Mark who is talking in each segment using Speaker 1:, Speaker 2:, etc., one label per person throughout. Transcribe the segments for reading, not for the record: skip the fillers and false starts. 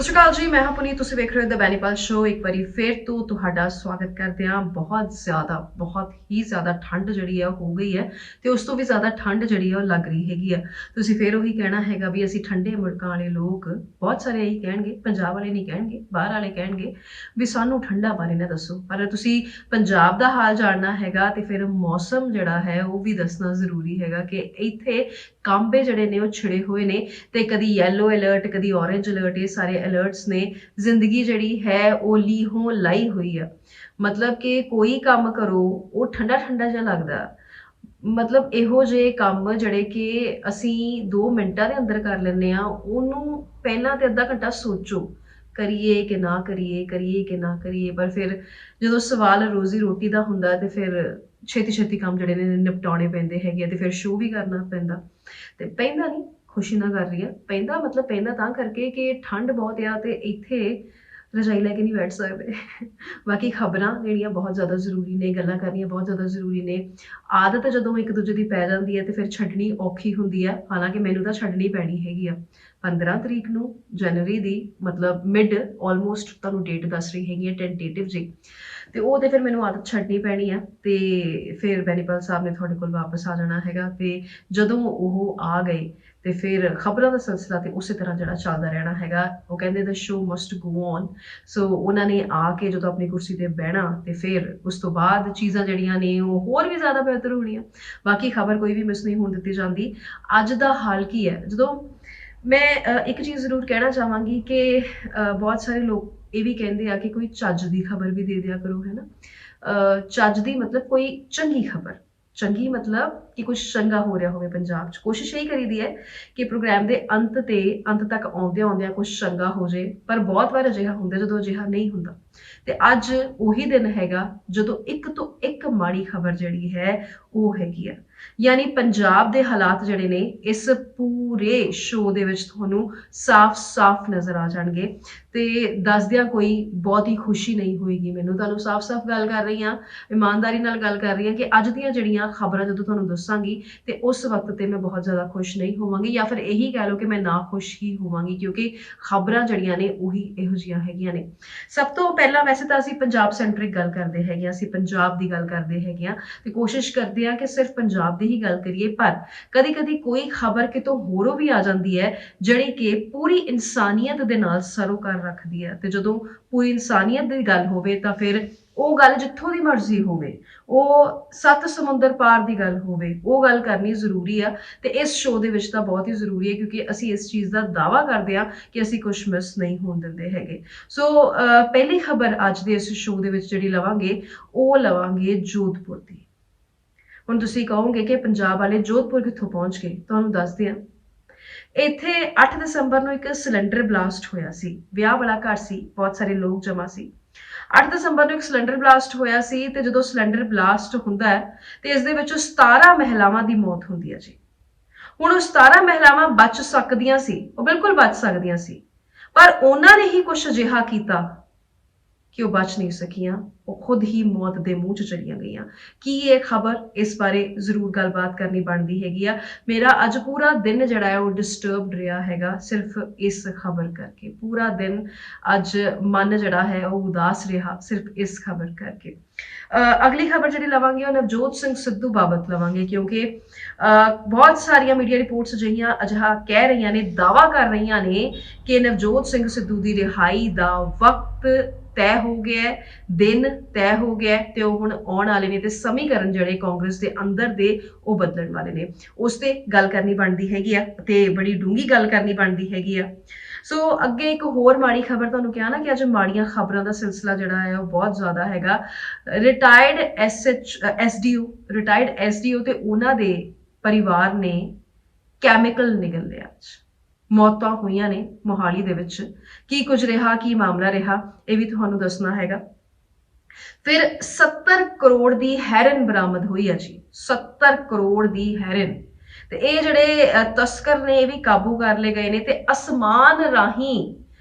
Speaker 1: ਸਤਿ ਸ਼੍ਰੀ ਅਕਾਲ ਜੀ, ਮੈਂ ਹਾਂ ਪੁਨੀਤ। ਤੁਸੀਂ ਵੇਖ ਰਹੇ ਹੋ ਦ ਬੈਨੀਪਾਲ ਸ਼ੋ। ਇੱਕ ਵਾਰੀ ਫੇਰ ਤੋਂ ਤੁਹਾਡਾ ਸਵਾਗਤ ਕਰਦੇ ਹਾਂ। ਬਹੁਤ ਹੀ ਜ਼ਿਆਦਾ ਠੰਡ ਜਿਹੜੀ ਆ ਹੋ ਗਈ ਹੈ ਤੇ ਉਸ ਤੋਂ ਵੀ ਜ਼ਿਆਦਾ ਠੰਡ ਜਿਹੜੀ ਆ ਉਹ ਲੱਗ ਰਹੀ ਹੈਗੀ ਆ। ਤੁਸੀਂ ਫੇਰ ਉਹੀ ਕਹਿਣਾ ਹੈਗਾ ਵੀ ਅਸੀਂ ਠੰਡੇ ਮੁਲਕਾਂ ਵਾਲੇ ਲੋਕ, ਬਹੁਤ ਸਾਰੇ ਇਹੀ ਕਹਿਣਗੇ, ਪੰਜਾਬ ਵਾਲੇ ਨਹੀਂ ਕਹਿਣਗੇ, ਬਾਹਰ ਵਾਲੇ ਕਹਿਣਗੇ ਵੀ ਸਾਨੂੰ ਠੰਡਾ ਬਾਰੇ ਨਾ ਦੱਸੋ। ਪਰ ਤੁਸੀਂ ਪੰਜਾਬ ਦਾ ਹਾਲ ਜਾਣਨਾ ਹੈਗਾ ਤੇ ਫਿਰ ਮੌਸਮ ਜਿਹੜਾ ਹੈ ਉਹ ਵੀ ਦੱਸਣਾ ਜ਼ਰੂਰੀ ਹੈਗਾ ਕਿ ਇੱਥੇ ਕਾਂਬੇ ਜਿਹੜੇ ਨੇ ਉਹ ਛਿੜੇ ਹੋਏ ਨੇ ਤੇ ਕਦੀ ਯੈਲੋ ਅਲਰਟ, ਕਦੀ ਔਰੇਂਜ ਅਲਰਟ, ਇਹ ਸਾਰੇ ਅਲਰਟਸ ਨੇ। ਜ਼ਿੰਦਗੀ ਜਿਹੜੀ ਹੈ ਉਹ ਲੀਹੋਂ ਲਾਈ ਹੋਈ ਆ। ਮਤਲਬ ਕਿ ਕੋਈ ਕੰਮ ਕਰੋ ਉਹ ਠੰਡਾ ਠੰਡਾ ਜਿਹਾ ਲੱਗਦਾ। ਮਤਲਬ ਇਹੋ ਜਿਹੇ ਕੰਮ ਜਿਹੜੇ ਕਿ ਅਸੀਂ 2 ਮਿੰਟਾਂ ਦੇ ਅੰਦਰ ਕਰ ਲੈਂਦੇ ਆ, ਉਹਨੂੰ ਪਹਿਲਾਂ ਤੇ ਅੱਧਾ ਘੰਟਾ ਸੋਚੋ ਕਰੀਏ ਕਿ ਨਾ ਕਰੀਏ, ਕਰੀਏ ਕਿ ਨਾ ਕਰੀਏ। ਪਰ ਫਿਰ ਜਦੋਂ ਸਵਾਲ ਰੋਜ਼ੀ ਰੋਟੀ ਦਾ ਹੁੰਦਾ ਤੇ ਫਿਰ ਛੇਤੀ ਛੇਤੀ ਕੰਮ ਜਿਹੜੇ ਨੇ ਨਿਪਟਾਉਣੇ ਪੈਂਦੇ ਹੈਗੇ ਆ ਤੇ ਫਿਰ ਸ਼ੋਅ ਵੀ ਕਰਨਾ ਪੈਂਦਾ। ਤੇ ਪੈਂਦਾ ਨਹੀਂ, ਖੁਸ਼ੀ ਨਾਲ ਕਰ ਰਹੀ ਆ। ਪੈਂਦਾ ਮਤਲਬ ਪੈਂਦਾ ਤਾਂ ਕਰਕੇ ਕਿ ਠੰਡ ਬਹੁਤ ਆ ਤੇ ਇੱਥੇ ਰਜਾਈ ਲੈ ਕੇ ਨਹੀਂ ਬੈਠ ਸਕਦੇ। ਬਾਕੀ ਖਬਰਾਂ ਜਿਹੜੀਆਂ ਬਹੁਤ ਜ਼ਿਆਦਾ ਜ਼ਰੂਰੀ ਨੇ, ਗੱਲਾਂ ਕਰਨੀਆਂ ਬਹੁਤ ਜ਼ਿਆਦਾ ਜ਼ਰੂਰੀ ਨੇ। ਆਦਤ ਜਦੋਂ ਇੱਕ ਦੂਜੇ ਦੀ ਪੈ ਜਾਂਦੀ ਹੈ ਤੇ ਫਿਰ ਛੱਡਣੀ ਔਖੀ ਹੁੰਦੀ ਹੈ। ਹਾਲਾਂਕਿ ਮੈਨੂੰ ਤਾਂ ਛੱਡਣੀ ਪੈਣੀ ਹੈਗੀ ਆ। 15 ਤਰੀਕ ਨੂੰ ਜਨਵਰੀ ਦੀ, ਮਤਲਬ ਮਿਡ ਆਲਮੋਸਟ ਤੁਹਾਨੂੰ ਡੇਟ ਦੱਸ ਰਹੀ ਹੈਗੀ ਹੈ, ਟੈਂਟੇਟਿਵ ਜੀ। ਤੇ ਉਹ ਤੇ ਫਿਰ ਮੈਨੂੰ ਆਦਤ ਛੱਡਣੀ ਪੈਣੀ ਆ ਤੇ ਫਿਰ ਬੈਨੀਪਾਲ ਸਾਹਿਬ ਨੇ ਤੁਹਾਡੇ ਕੋਲ ਵਾਪਸ ਆ ਜਾਣਾ ਹੈਗਾ। ਤੇ ਜਦੋਂ ਉਹ ਆ ਗਏ ਤੇ ਫਿਰ ਖਬਰਾਂ ਦਾ ਸਿਲਸਿਲਾ ਤੇ ਉਸੇ ਤਰ੍ਹਾਂ ਜਿਹੜਾ ਚੱਲਦਾ ਰਹਿਣਾ ਹੈਗਾ। ਉਹ ਕਹਿੰਦੇ the show must go on. So ਉਹਨਾਂ ਨੇ ਆ ਕੇ ਜਦੋਂ ਆਪਣੀ ਕੁਰਸੀ ਤੇ ਬਹਿਣਾ ਤੇ ਫਿਰ ਉਸ ਤੋਂ ਬਾਅਦ ਚੀਜ਼ਾਂ ਜਿਹੜੀਆਂ ਨੇ ਉਹ ਹੋਰ ਵੀ ਜ਼ਿਆਦਾ ਬਿਹਤਰ ਹੋਣੀਆਂ। ਬਾਕੀ ਖਬਰ ਕੋਈ ਵੀ ਮਿਸ ਨਹੀਂ ਹੋਣ ਦਿੱਤੀ ਜਾਂਦੀ। ਅੱਜ ਦਾ ਹਾਲ ਕੀ ਹੈ, ਜਦੋਂ ਮੈਂ ਇੱਕ ਚੀਜ਼ ਜ਼ਰੂਰ ਕਹਿਣਾ ਚਾਹਾਂਗੀ ਕਿ ਬਹੁਤ ਸਾਰੇ ਲੋਕ ਇਹ ਵੀ ਕਹਿੰਦੇ ਆ ਕਿ ਕੋਈ ਚੱਜ ਦੀ ਖਬਰ ਵੀ ਦੇ ਦਿਆ ਕਰੋ, ਹੈ ਨਾ। ਚੱਜ ਦੀ ਮਤਲਬ ਕੋਈ ਚੰਗੀ ਖਬਰ। ਚੰਗੀ ਮਤਲਬ ਕਿ ਕੁਝ ਚੰਗਾ ਹੋ ਰਿਹਾ ਹੋਵੇ ਪੰਜਾਬ 'ਚ। ਕੋਸ਼ਿਸ਼ ਇਹੀ ਕਰੀਦੀ ਹੈ ਕਿ ਪ੍ਰੋਗਰਾਮ ਦੇ ਅੰਤ ਤੱਕ ਆਉਂਦਿਆਂ ਕੁਝ ਚੰਗਾ ਹੋ ਜੇ। ਪਰ ਬਹੁਤ ਵਾਰ ਅਜਿਹਾ ਹੁੰਦਾ ਜਦੋਂ ਅਜਿਹਾ ਨਹੀਂ ਹੁੰਦਾ। ਤੇ ਅੱਜ ਉਹੀ ਦਿਨ ਹੈਗਾ ਜਦੋਂ ਇੱਕ ਤੋਂ ਇੱਕ ਮਾੜੀ ਖਬਰ ਜਿਹੜੀ ਹੈ ਉਹ ਹੈਗੀ ਆ। ਯਾਨੀ ਪੰਜਾਬ ਦੇ ਹਾਲਾਤ ਜਿਹੜੇ ਨੇ ਇਸ ਪੂਰੇ ਸ਼ੋਅ ਦੇ ਵਿੱਚ ਤੁਹਾਨੂੰ ਸਾਫ਼ ਨਜ਼ਰ ਆ ਜਾਣਗੇ। ਤੇ ਦੱਸਦਿਆਂ ਕੋਈ ਬਹੁਤੀ ਖੁਸ਼ੀ ਨਹੀਂ ਹੋਏਗੀ ਮੈਨੂੰ। ਤੁਹਾਨੂੰ ਸਾਫ਼ ਗੱਲ ਕਰ ਰਹੀ ਹਾਂ, ਇਮਾਨਦਾਰੀ ਨਾਲ ਗੱਲ ਕਰ ਰਹੀ ਹਾਂ ਕਿ ਅੱਜ ਦੀਆਂ ਜਿਹੜੀਆਂ ਖਬਰਾਂ ਜਦੋਂ ਤੁਹਾਨੂੰ ਦੱਸਾਂਗੀ ਤੇ ਉਸ ਵਕਤ ਤੇ ਮੈਂ ਬਹੁਤ ਜ਼ਿਆਦਾ ਖੁਸ਼ ਨਹੀਂ ਹੋਵਾਂਗੀ, ਜਾਂ ਫਿਰ ਇਹੀ ਕਹਿ ਲਓ ਕਿ ਮੈਂ ਨਾ ਖੁਸ਼ ਹੀ ਹੋਵਾਂਗੀ, ਕਿਉਂਕਿ ਖਬਰਾਂ ਜਿਹੜੀਆਂ ਨੇ ਉਹੀ ਇਹੋ ਜਿਹੀਆਂ ਹੈਗੀਆਂ ਨੇ। ਸਭ ਤੋਂ ਪਹਿਲਾਂ ਵੈਸੇ ਤਾਂ ਅਸੀਂ ਪੰਜਾਬ ਸੈਂਟਰਿਕ ਗੱਲ ਕਰਦੇ ਹੈਗੇ ਆ, ਅਸੀਂ ਪੰਜਾਬ ਦੀ ਗੱਲ ਕਰਦੇ ਹੈਗੇ ਆ ਤੇ ਕੋਸ਼ਿਸ਼ ਕਰਦੇ ਆ ਕਿ ਸਿਰਫ ਪੰਜਾਬ ਦੀ ਹੀ ਗੱਲ ਕਰੀਏ। ਪਰ ਕਦੀ ਕੋਈ ਖਬਰ ਕਿਤੋਂ ਹੋਰੋਂ ਵੀ ਆ ਜਾਂਦੀ ਹੈ ਜਿਹੜੀ ਕਿ ਪੂਰੀ ਇਨਸਾਨੀਅਤ ਦੇ ਨਾਲ ਸਰੋਕਾਰ ਰੱਖਦੀ ਹੈ। ਤੇ ਜਦੋਂ ਪੂਰੀ ਇਨਸਾਨੀਅਤ ਦੀ ਗੱਲ ਹੋਵੇ ਤਾਂ ਫਿਰ ਉਹ ਗੱਲ ਜਿੱਥੋਂ ਦੀ ਮਰਜ਼ੀ ਹੋਵੇ, ਉਹ 7 ਸਮੁੰਦਰ ਪਾਰ ਦੀ ਗੱਲ ਹੋਵੇ, ਉਹ ਗੱਲ ਕਰਨੀ ਜ਼ਰੂਰੀ ਆ। ਤੇ ਇਸ ਸ਼ੋਅ ਦੇ ਵਿੱਚ ਤਾਂ ਬਹੁਤ ਹੀ ਜ਼ਰੂਰੀ ਹੈ ਕਿਉਂਕਿ ਅਸੀਂ ਇਸ ਚੀਜ਼ ਦਾ ਦਾਅਵਾ ਕਰਦੇ ਹਾਂ ਕਿ ਅਸੀਂ ਕੁਝ ਮਿਸ ਨਹੀਂ ਹੋਣ ਦਿੰਦੇ ਹੈਗੇ। ਸੋ ਪਹਿਲੀ ਖਬਰ ਅੱਜ ਦੇ ਇਸ ਸ਼ੋਅ ਦੇ ਵਿੱਚ ਜਿਹੜੀ ਲਵਾਂਗੇ ਉਹ ਲਵਾਂਗੇ ਜੋਧਪੁਰ ਦੀ। ਹੁਣ ਤੁਸੀਂ ਕਹੋਗੇ ਕਿ ਪੰਜਾਬ ਵਾਲੇ ਜੋਧਪੁਰ ਕਿੱਥੋਂ ਪਹੁੰਚ ਗਏ। ਤੁਹਾਨੂੰ ਦੱਸਦੇ ਹਾਂ, ਇੱਥੇ 8 ਦਸੰਬਰ ਨੂੰ ਇੱਕ ਸਿਲੰਡਰ ਬਲਾਸਟ ਹੋਇਆ ਸੀ। ਵਿਆਹ ਵਾਲਾ ਘਰ ਸੀ, ਬਹੁਤ ਸਾਰੇ ਲੋਕ ਜਮਾ ਸੀ। 8 ਦਸੰਬਰ ਨੂੰ ਇੱਕ ਸਿਲੰਡਰ ਬਲਾਸਟ ਹੋਇਆ ਸੀ ਤੇ ਜਦੋਂ ਸਿਲੰਡਰ ਬਲਾਸਟ ਹੁੰਦਾ ਹੈ ਤੇ ਇਸ ਦੇ ਵਿੱਚ 17 ਮਹਿਲਾਵਾਂ ਦੀ ਮੌਤ ਹੁੰਦੀ ਹੈ ਜੀ। ਹੁਣ ਉਹ 17 ਮਹਿਲਾਵਾਂ ਬਚ ਸਕਦੀਆਂ ਸੀ, ਉਹ ਬਿਲਕੁਲ ਬਚ ਸਕਦੀਆਂ ਸੀ, ਪਰ ਉਹਨਾਂ ਨੇ ਹੀ ਕੁਝ ਅਜਿਹਾ ਕੀਤਾ ਕਿ ਉਹ ਬਚ ਨਹੀਂ ਸਕੀਆਂ। ਉਹ ਖੁਦ ਹੀ ਮੌਤ ਦੇ ਮੂੰਹ 'ਚ ਚਲੀਆਂ ਗਈਆਂ। ਕੀ ਇਹ ਖਬਰ, ਇਸ ਬਾਰੇ ਜ਼ਰੂਰ ਗੱਲਬਾਤ ਕਰਨੀ ਬਣਦੀ ਹੈਗੀ ਆ। ਮੇਰਾ ਅੱਜ ਪੂਰਾ ਦਿਨ ਜਿਹੜਾ ਹੈ ਉਹ ਡਿਸਟਰਬਡ ਰਿਹਾ ਹੈਗਾ ਸਿਰਫ ਇਸ ਖਬਰ ਕਰਕੇ। ਪੂਰਾ ਦਿਨ ਅੱਜ ਮਨ ਜਿਹੜਾ ਹੈ ਉਹ ਉਦਾਸ ਰਿਹਾ ਸਿਰਫ ਇਸ ਖਬਰ ਕਰਕੇ। ਅਗਲੀ ਖਬਰ ਜਿਹੜੀ ਲਵਾਂਗੇ ਉਹ ਨਵਜੋਤ ਸਿੰਘ ਸਿੱਧੂ ਬਾਬਤ ਲਵਾਂਗੇ, ਕਿਉਂਕਿ ਬਹੁਤ ਸਾਰੀਆਂ ਮੀਡੀਆ ਰਿਪੋਰਟਸ ਅਜਿਹਾ ਕਹਿ ਰਹੀਆਂ ਨੇ, ਦਾਅਵਾ ਕਰ ਰਹੀਆਂ ਨੇ ਕਿ ਨਵਜੋਤ ਸਿੰਘ ਸਿੱਧੂ ਦੀ ਰਿਹਾਈ ਦਾ ਵਕਤ ਤੈਅ ਹੋ ਗਿਆ, ਦਿਨ ਤੈਅ ਹੋ ਗਿਆ ਤੇ ਉਹ ਹੁਣ ਆਉਣ ਵਾਲੇ ਨੇ ਤੇ ਸਮੀਕਰਨ ਜਿਹੜੇ ਕਾਂਗਰਸ ਦੇ ਅੰਦਰ ਦੇ ਉਹ ਬਦਲਣ ਵਾਲੇ ਨੇ। ਉਸ ਤੇ ਗੱਲ ਕਰਨੀ ਬਣਦੀ ਹੈਗੀ ਆ ਤੇ ਬੜੀ ਡੂੰਗੀ ਗੱਲ ਕਰਨੀ ਬਣਦੀ ਹੈਗੀ ਆ। ਸੋ ਅੱਗੇ ਇੱਕ ਹੋਰ ਮਾੜੀ ਖਬਰ, ਤੁਹਾਨੂੰ ਕਿਹਾ ਨਾ ਕਿ ਅੱਜ ਮਾੜੀਆਂ ਖਬਰਾਂ ਦਾ ਸਿਲਸਿਲਾ ਜਿਹੜਾ ਹੈ ਉਹ ਬਹੁਤ ਜ਼ਿਆਦਾ ਹੈਗਾ। ਰਿਟਾਇਰਡ ਐਸਡੀਓ ਤੇ ਉਹਨਾਂ ਦੇ ਪਰਿਵਾਰ ਨੇ ਕੈਮੀਕਲ ਨਿਗਲ ਲਿਆ। ਮੌਤਾਂ ਹੋਈਆਂ ਨੇ ਮੋਹਾਲੀ ਦੇ ਵਿੱਚ। ਕੀ ਕੁਝ ਰਿਹਾ, ਕੀ ਮਾਮਲਾ ਰਿਹਾ, ਇਹ ਵੀ ਤੁਹਾਨੂੰ ਦੱਸਣਾ ਹੈਗਾ। ਫਿਰ 70 ਕਰੋੜ ਦੀ ਹੈਰਨ ਬਰਾਮਦ ਹੋਈ ਹੈ ਜੀ। 70 ਕਰੋੜ ਦੀ ਹੈਰਨ। ਤੇ ਇਹ ਜਿਹੜੇ ਤਸਕਰ ਨੇ ਇਹ ਵੀ ਕਾਬੂ ਕਰ ਲਏ ਗਏ ਨੇ ਤੇ ਅਸਮਾਨ ਰਾਹੀਂ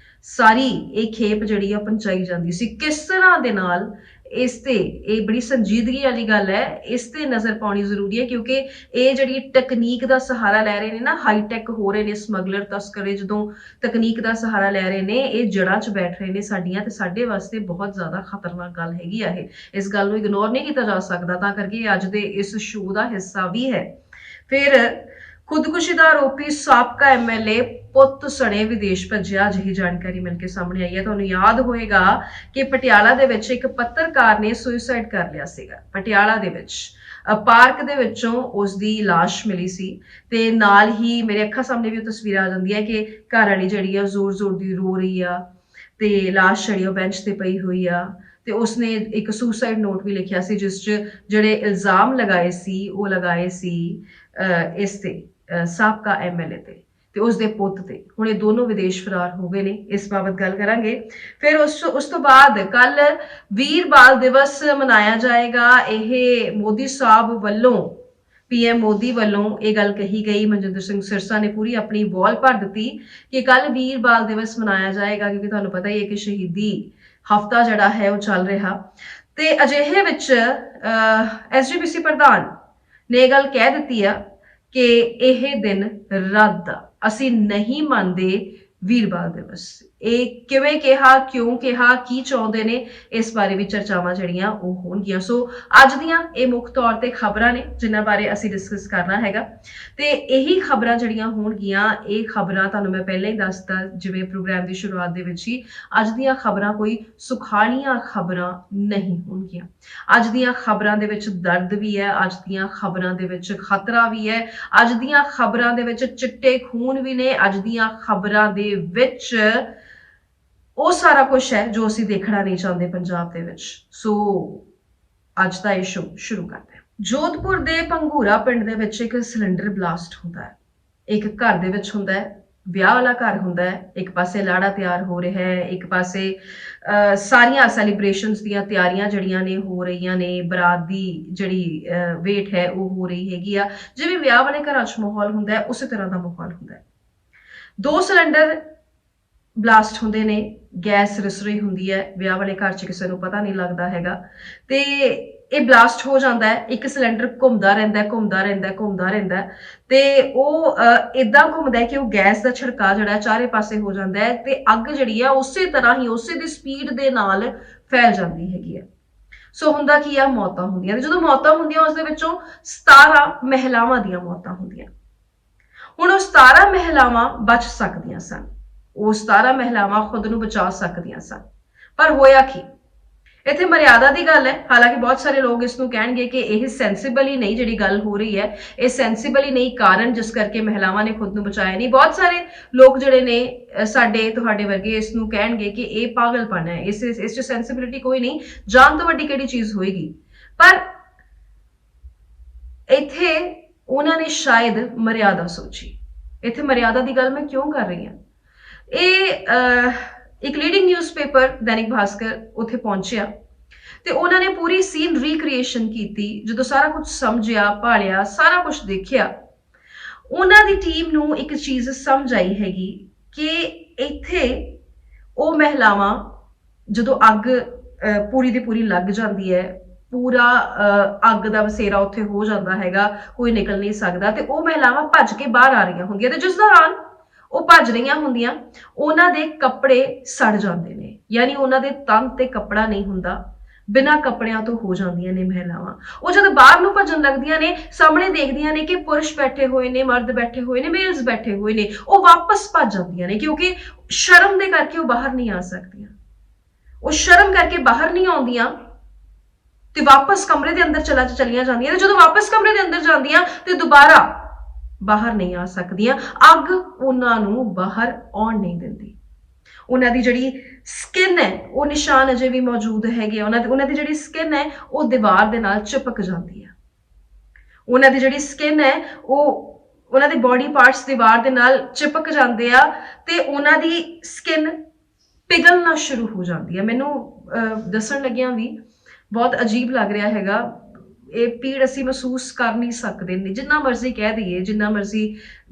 Speaker 1: ਸਾਰੀ ਇਹ ਖੇਪ ਜਿਹੜੀ ਆ ਪਹੁੰਚਾਈ ਜਾਂਦੀ ਸੀ। ਕਿਸ ਤਰ੍ਹਾਂ ਦੇ ਨਾਲ इस ते ये बड़ी संजीदगी वाली गल है, इस ते नज़र पानी जरूरी है क्योंकि ये जी टकनीक का सहारा लै रहे हैं ना, हाईटैक हो रहे हैं स्मगलर तस्कर जो तकनीक का सहारा लै रहे हैं, ये जड़ा च बैठ रहे हैं साडियां ते साडे वास्ते बहुत ज़्यादा खतरनाक गल हैगी है। इस गल को इग्नोर नहीं किया जा सकता, तां करके अज दे इस शो का हिस्सा भी है। फिर खुदकुशी का आरोपी साबका MLA पुत सने विदेश भज्या, अजिही जानकारी मिलकर सामने आई है। तुहानूं याद होएगा कि पटियाला दे विच एक पत्रकार ने सुइसाइड कर लिया सीगा। पटियाला दे विच पार्क दे विचों उसदी लाश मिली सी ते नाल ही मेरे अखां सामने भी वो तस्वीर आ जांदी है कि घर वाली जिहड़ी आ जोर जोर दी रो रही आ ते लाश जिहड़ी बेंच ते पई हुई आ ते उसने एक सुसाइड नोट भी लिखिया सी जिस च जिहड़े इल्जाम लगाए सी वो लगाए सी इस ते साबका MLA ते उसके पुत ते। हुण ये दोनों विदेश फरार हो गए ने, इस बाबत गल करांगे। फिर उस तो बाद कल वीर बाल दिवस मनाया जाएगा। यह मोदी साहब वल्लों PM मोदी वालों ये गल कही गई, मनजिंदर सिंह सिरसा ने पूरी अपनी बॉल भर दी कि कल वीर बाल दिवस मनाया जाएगा, क्योंकि तुहानूं पता ही है कि शहीदी हफ्ता जड़ा है वो चल रहा। ते अजिहे विच SGPC प्रधान ने गल कह दी है कि यह दिन रद्द, असी नहीं मानते वीर बाल दिवस। ये किवें कहा, क्यों कहा, की चाहते ने, इस बारे भी चर्चावां जड़ियां वो होणगियां। सो अज दियां ये मुख तौर ते खबरां ने जिन्हां बारे असी डिस्कस करना हैगा ते यही खबरां जड़ियां होणगियां। ये खबरां तुहानूं मैं पहले ही दसता जिवें प्रोग्राम की शुरुआत दे विच ही, अज दियां खबरां कोई सुखालियां खबरां नहीं होणगियां। अज दियां खबरां दे विच दर्द भी है, अज दियां खबरां दे विच खतरा भी है, अज दियां खबरां दे विच चिट्टे खून भी ने, अज दियां खबरां दे विच वो सारा कुछ है जो असी देखना नहीं चाहते पंजाब दे विच। सो अज दा ये शो शुरू करते हैं। जोधपुर दे पंगूरा पिंड दे विच एक सिलेंडर ब्लास्ट होंदा है। एक घर दे विच होंदा है, ब्याह वाला घर होंदा है, एक पासे लाड़ा तैयार हो रहा है, एक पासे सारियां सैलीब्रेशनस दियां तैयारियां जड़ियां ने हो रही ने, बरात दी जड़ी वेट है वो हो रही हैगी आ। जिवें ब्याह वाले घरां च माहौल होंदा है उस तरह का माहौल होंदा है। 2 सिलेंडर ब्लास्ट होंदे ने, गैस रिस रही हुंदी है, ब्याह वाले घर च किसी को पता नहीं लगता हैगा ते ये ब्लास्ट हो जाता है। एक सिलेंडर घूमता रहिंदा घूमता रहिंदा घूमता रहिंदा ते वो इदां घूमदा है कि वो गैस का छिड़का जिहड़ा चारे पासे हो जाता है ते अग जिहड़ी है उसे तरह ही उसे दी स्पीड दे नाल फैल जाती हैगी है। सो हुंदा की आ, मौतां हुंदियां ते जदों मौतां हुंदियां उस दे विचों 17 महिलावां दियां मौतां हुंदियां। हुण वो 17 महिलावां बच सकदियां सन, वो 17 महिलावां खुद नूं बचा सकदियां सन, पर होया की? इत्थे मर्यादा की गल है। हालांकि बहुत सारे लोग इसनूं कहणगे कि यह सेंसिबल ही नहीं जिहड़ी गल हो रही है, ये सेंसिबल ही नहीं कारण जिस करके महिलावां ने खुद नूं बचाया नहीं। बहुत सारे लोग जिहड़े ने साडे तुहाडे वर्गे इसनूं कहणगे कि यह पागलपन है, इस च सेंसिबिलिटी कोई नहीं, जान तो वड्डी किहड़ी चीज होएगी। पर इत्थे उन्होंने शायद मर्यादा सोची। इत्थे मर्यादा की गल मैं क्यों कर रही हूँ? एक लीडिंग न्यूज़पेपर दैनिक भास्कर उत्थे पहुंचया ते उन्होंने पूरी सीन रिक्रिएशन की, जो सारा कुछ समझिया भालिया सारा कुछ देखिया, उन्होंने टीम नूं एक चीज समझ आई हैगी कि इत्थे वो महिलावां जो अग पूरी दी पूरी लग जाती है, पूरा अग का बसेरा उत्थे हो जाता हैगा, कोई निकल नहीं सकता ते वो महिलावां भज के बाहर आ रही होंदियां ते जिस दौरान वो भज रही होंदियां उन्हां दे कपड़े सड़ जाते हैं, यानी उन्हां दे तन ते कपड़ा नहीं हुंदा, बिना कपड़ियां तो हो जांदियां ने महिलावां। वो जब बाहर नूं भजन लगदियां ने, सामने देखदियां ने कि पुरुष बैठे हुए ने, मर्द बैठे हुए ने, मेल्स बैठे हुए ने, वो वापस भज जांदियां ने क्योंकि शर्म दे करके वो बाहर नहीं आ सकदियां। वो शर्म करके बाहर नहीं आउंदियां ते वापस कमरे दे अंदर चलियां जांदियां, ते जदों वापस कमरे दे अंदर जांदियां ते दोबारा बाहर नहीं आ सकदियां। अग उन्हां नूं बाहर आउण नहीं दिंदी। उन्हां दी जिहड़ी स्किन है वो निशान अजे भी मौजूद हैगे, उन्हां दी जिहड़ी स्किन है वो दीवार दे नाल चिपक जाती है। उन्हां दी जिहड़ी स्किन है वो उन्हां दे बॉडी पार्ट्स दीवार दे नाल चिपक जाते आ ते उन्हां दी स्किन पिघलना शुरू हो जाती है। मैनू दसन लगिया भी बहुत अजीब लग रहा हैगा। ये पीड़ असी महसूस कर नहीं सकते, जिन्ना मर्जी कह दईए, जिन्ना मर्जी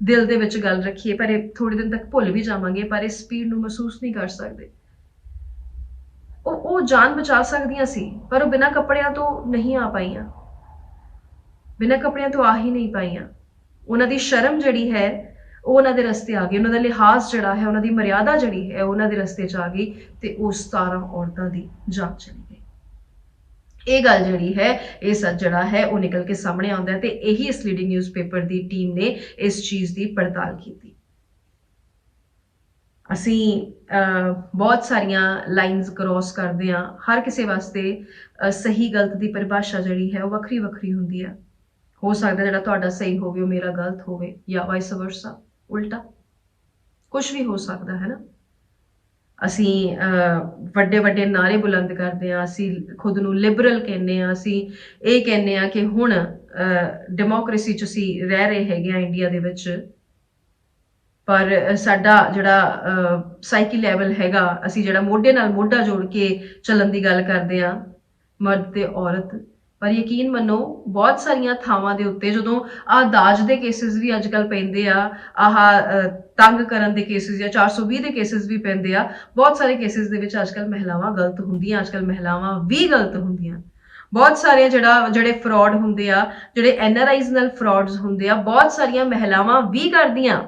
Speaker 1: दिल दे विच गल रखिए, पर थोड़े दिन तक भुल भी जावांगे, पर इस पीड़ नूं महसूस नहीं कर सकते। ਉਹ ਜਾਨ ਬਚਾ ਸਕਦੀਆਂ ਸੀ, ਪਰ ਉਹ ਬਿਨਾਂ ਕੱਪੜਿਆਂ ਤੋਂ ਨਹੀਂ ਆ ਪਾਈਆਂ, ਬਿਨਾਂ ਕੱਪੜਿਆਂ ਤੋਂ ਆ ਹੀ ਨਹੀਂ ਪਾਈਆਂ। ਉਹਨਾਂ ਦੀ ਸ਼ਰਮ ਜਿਹੜੀ ਹੈ ਉਹ ਉਹਨਾਂ ਦੇ ਰਸਤੇ ਆ ਗਈ, ਉਹਨਾਂ ਦਾ ਲਿਹਾਜ਼ ਜਿਹੜਾ ਹੈ, ਉਹਨਾਂ ਦੀ ਮਰਿਆਦਾ ਜਿਹੜੀ ਹੈ ਉਹਨਾਂ ਦੇ ਰਸਤੇ 'ਚ ਆ ਗਈ ਤੇ ਉਹ 17 ਔਰਤਾਂ ਦੀ ਜਾਨ ਚਲੀ ਗਈ। ਇਹ ਗੱਲ ਜਿਹੜੀ ਹੈ, ਇਹ ਸੱਚ ਜਿਹੜਾ ਹੈ ਉਹ ਨਿਕਲ ਕੇ ਸਾਹਮਣੇ ਆਉਂਦਾ ਹੈ ਤੇ ਇਹੀ ਇਸ ਲੀਡਿੰਗ ਨਿਊਜ਼ਪੇਪਰ ਦੀ ਟੀਮ ਨੇ ਇਸ ਚੀਜ਼ ਦੀ ਪੜਤਾਲ ਕੀਤੀ। ਅਸੀਂ ਬਹੁਤ ਸਾਰੀਆਂ ਲਾਈਨਸ ਕ੍ਰੋਸ ਕਰਦੇ ਹਾਂ, ਹਰ ਕਿਸੇ ਵਾਸਤੇ ਸਹੀ ਗਲਤ ਦੀ ਪਰਿਭਾਸ਼ਾ ਜਿਹੜੀ ਹੈ ਉਹ ਵੱਖਰੀ ਵੱਖਰੀ ਹੁੰਦੀ ਹੈ। ਹੋ ਸਕਦਾ ਜਿਹੜਾ ਤੁਹਾਡਾ ਸਹੀ ਹੋਵੇ ਉਹ ਮੇਰਾ ਗਲਤ ਹੋਵੇ, ਜਾਂ ਵਾਈਸ ਵਰਸਾ, ਉਲਟਾ ਕੁਝ ਵੀ ਹੋ ਸਕਦਾ ਹੈ ਨਾ। ਅਸੀਂ ਵੱਡੇ ਵੱਡੇ ਨਾਰੇ ਬੁਲੰਦ ਕਰਦੇ ਹਾਂ, ਅਸੀਂ ਖੁਦ ਨੂੰ ਲਿਬਰਲ ਕਹਿੰਦੇ ਹਾਂ, ਅਸੀਂ ਇਹ ਕਹਿੰਦੇ ਹਾਂ ਕਿ ਹੁਣ ਡੈਮੋਕ੍ਰੇਸੀ 'ਚ ਅਸੀਂ ਰਹਿ ਰਹੇ ਹੈਗੇ ਹਾਂ ਇੰਡੀਆ ਦੇ ਵਿੱਚ, ਪਰ ਸਾਡਾ ਜਿਹੜਾ ਸਾਈਕੀ ਲੈਵਲ ਹੈਗਾ, ਅਸੀਂ ਜਿਹੜਾ ਮੋਢੇ ਨਾਲ ਮੋਢਾ ਜੋੜ ਕੇ ਚੱਲਣ ਦੀ ਗੱਲ ਕਰਦੇ ਹਾਂ ਮਰਦ ਤੇ ਔਰਤ, ਪਰ ਯਕੀਨ ਮੰਨੋ ਬਹੁਤ ਸਾਰੀਆਂ ਥਾਵਾਂ ਦੇ ਉੱਤੇ ਜਦੋਂ ਆਹ ਦਾਜ ਦੇ ਕੇਸਿਸ ਵੀ ਅੱਜ ਕੱਲ੍ਹ ਪੈਂਦੇ ਆ, ਆਹ ਤੰਗ ਕਰਨ ਦੇ ਕੇਸਿਸ ਜਾਂ 420 ਦੇ ਕੇਸਿਸ ਵੀ ਪੈਂਦੇ ਆ, ਬਹੁਤ ਸਾਰੇ ਕੇਸਿਸ ਦੇ ਵਿੱਚ ਅੱਜ ਕੱਲ੍ਹ ਮਹਿਲਾਵਾਂ ਗਲਤ ਹੁੰਦੀਆਂ, ਅੱਜ ਕੱਲ੍ਹ ਮਹਿਲਾਵਾਂ ਵੀ ਗਲਤ ਹੁੰਦੀਆਂ। ਬਹੁਤ ਸਾਰੇ ਜਿਹੜੇ ਫਰਾਡ ਹੁੰਦੇ ਆ, ਜਿਹੜੇ NRIs ਨਾਲ ਫਰਾਡਸ ਹੁੰਦੇ ਆ, ਬਹੁਤ ਸਾਰੀਆਂ ਮਹਿਲਾਵਾਂ ਵੀ ਕਰਦੀਆਂ।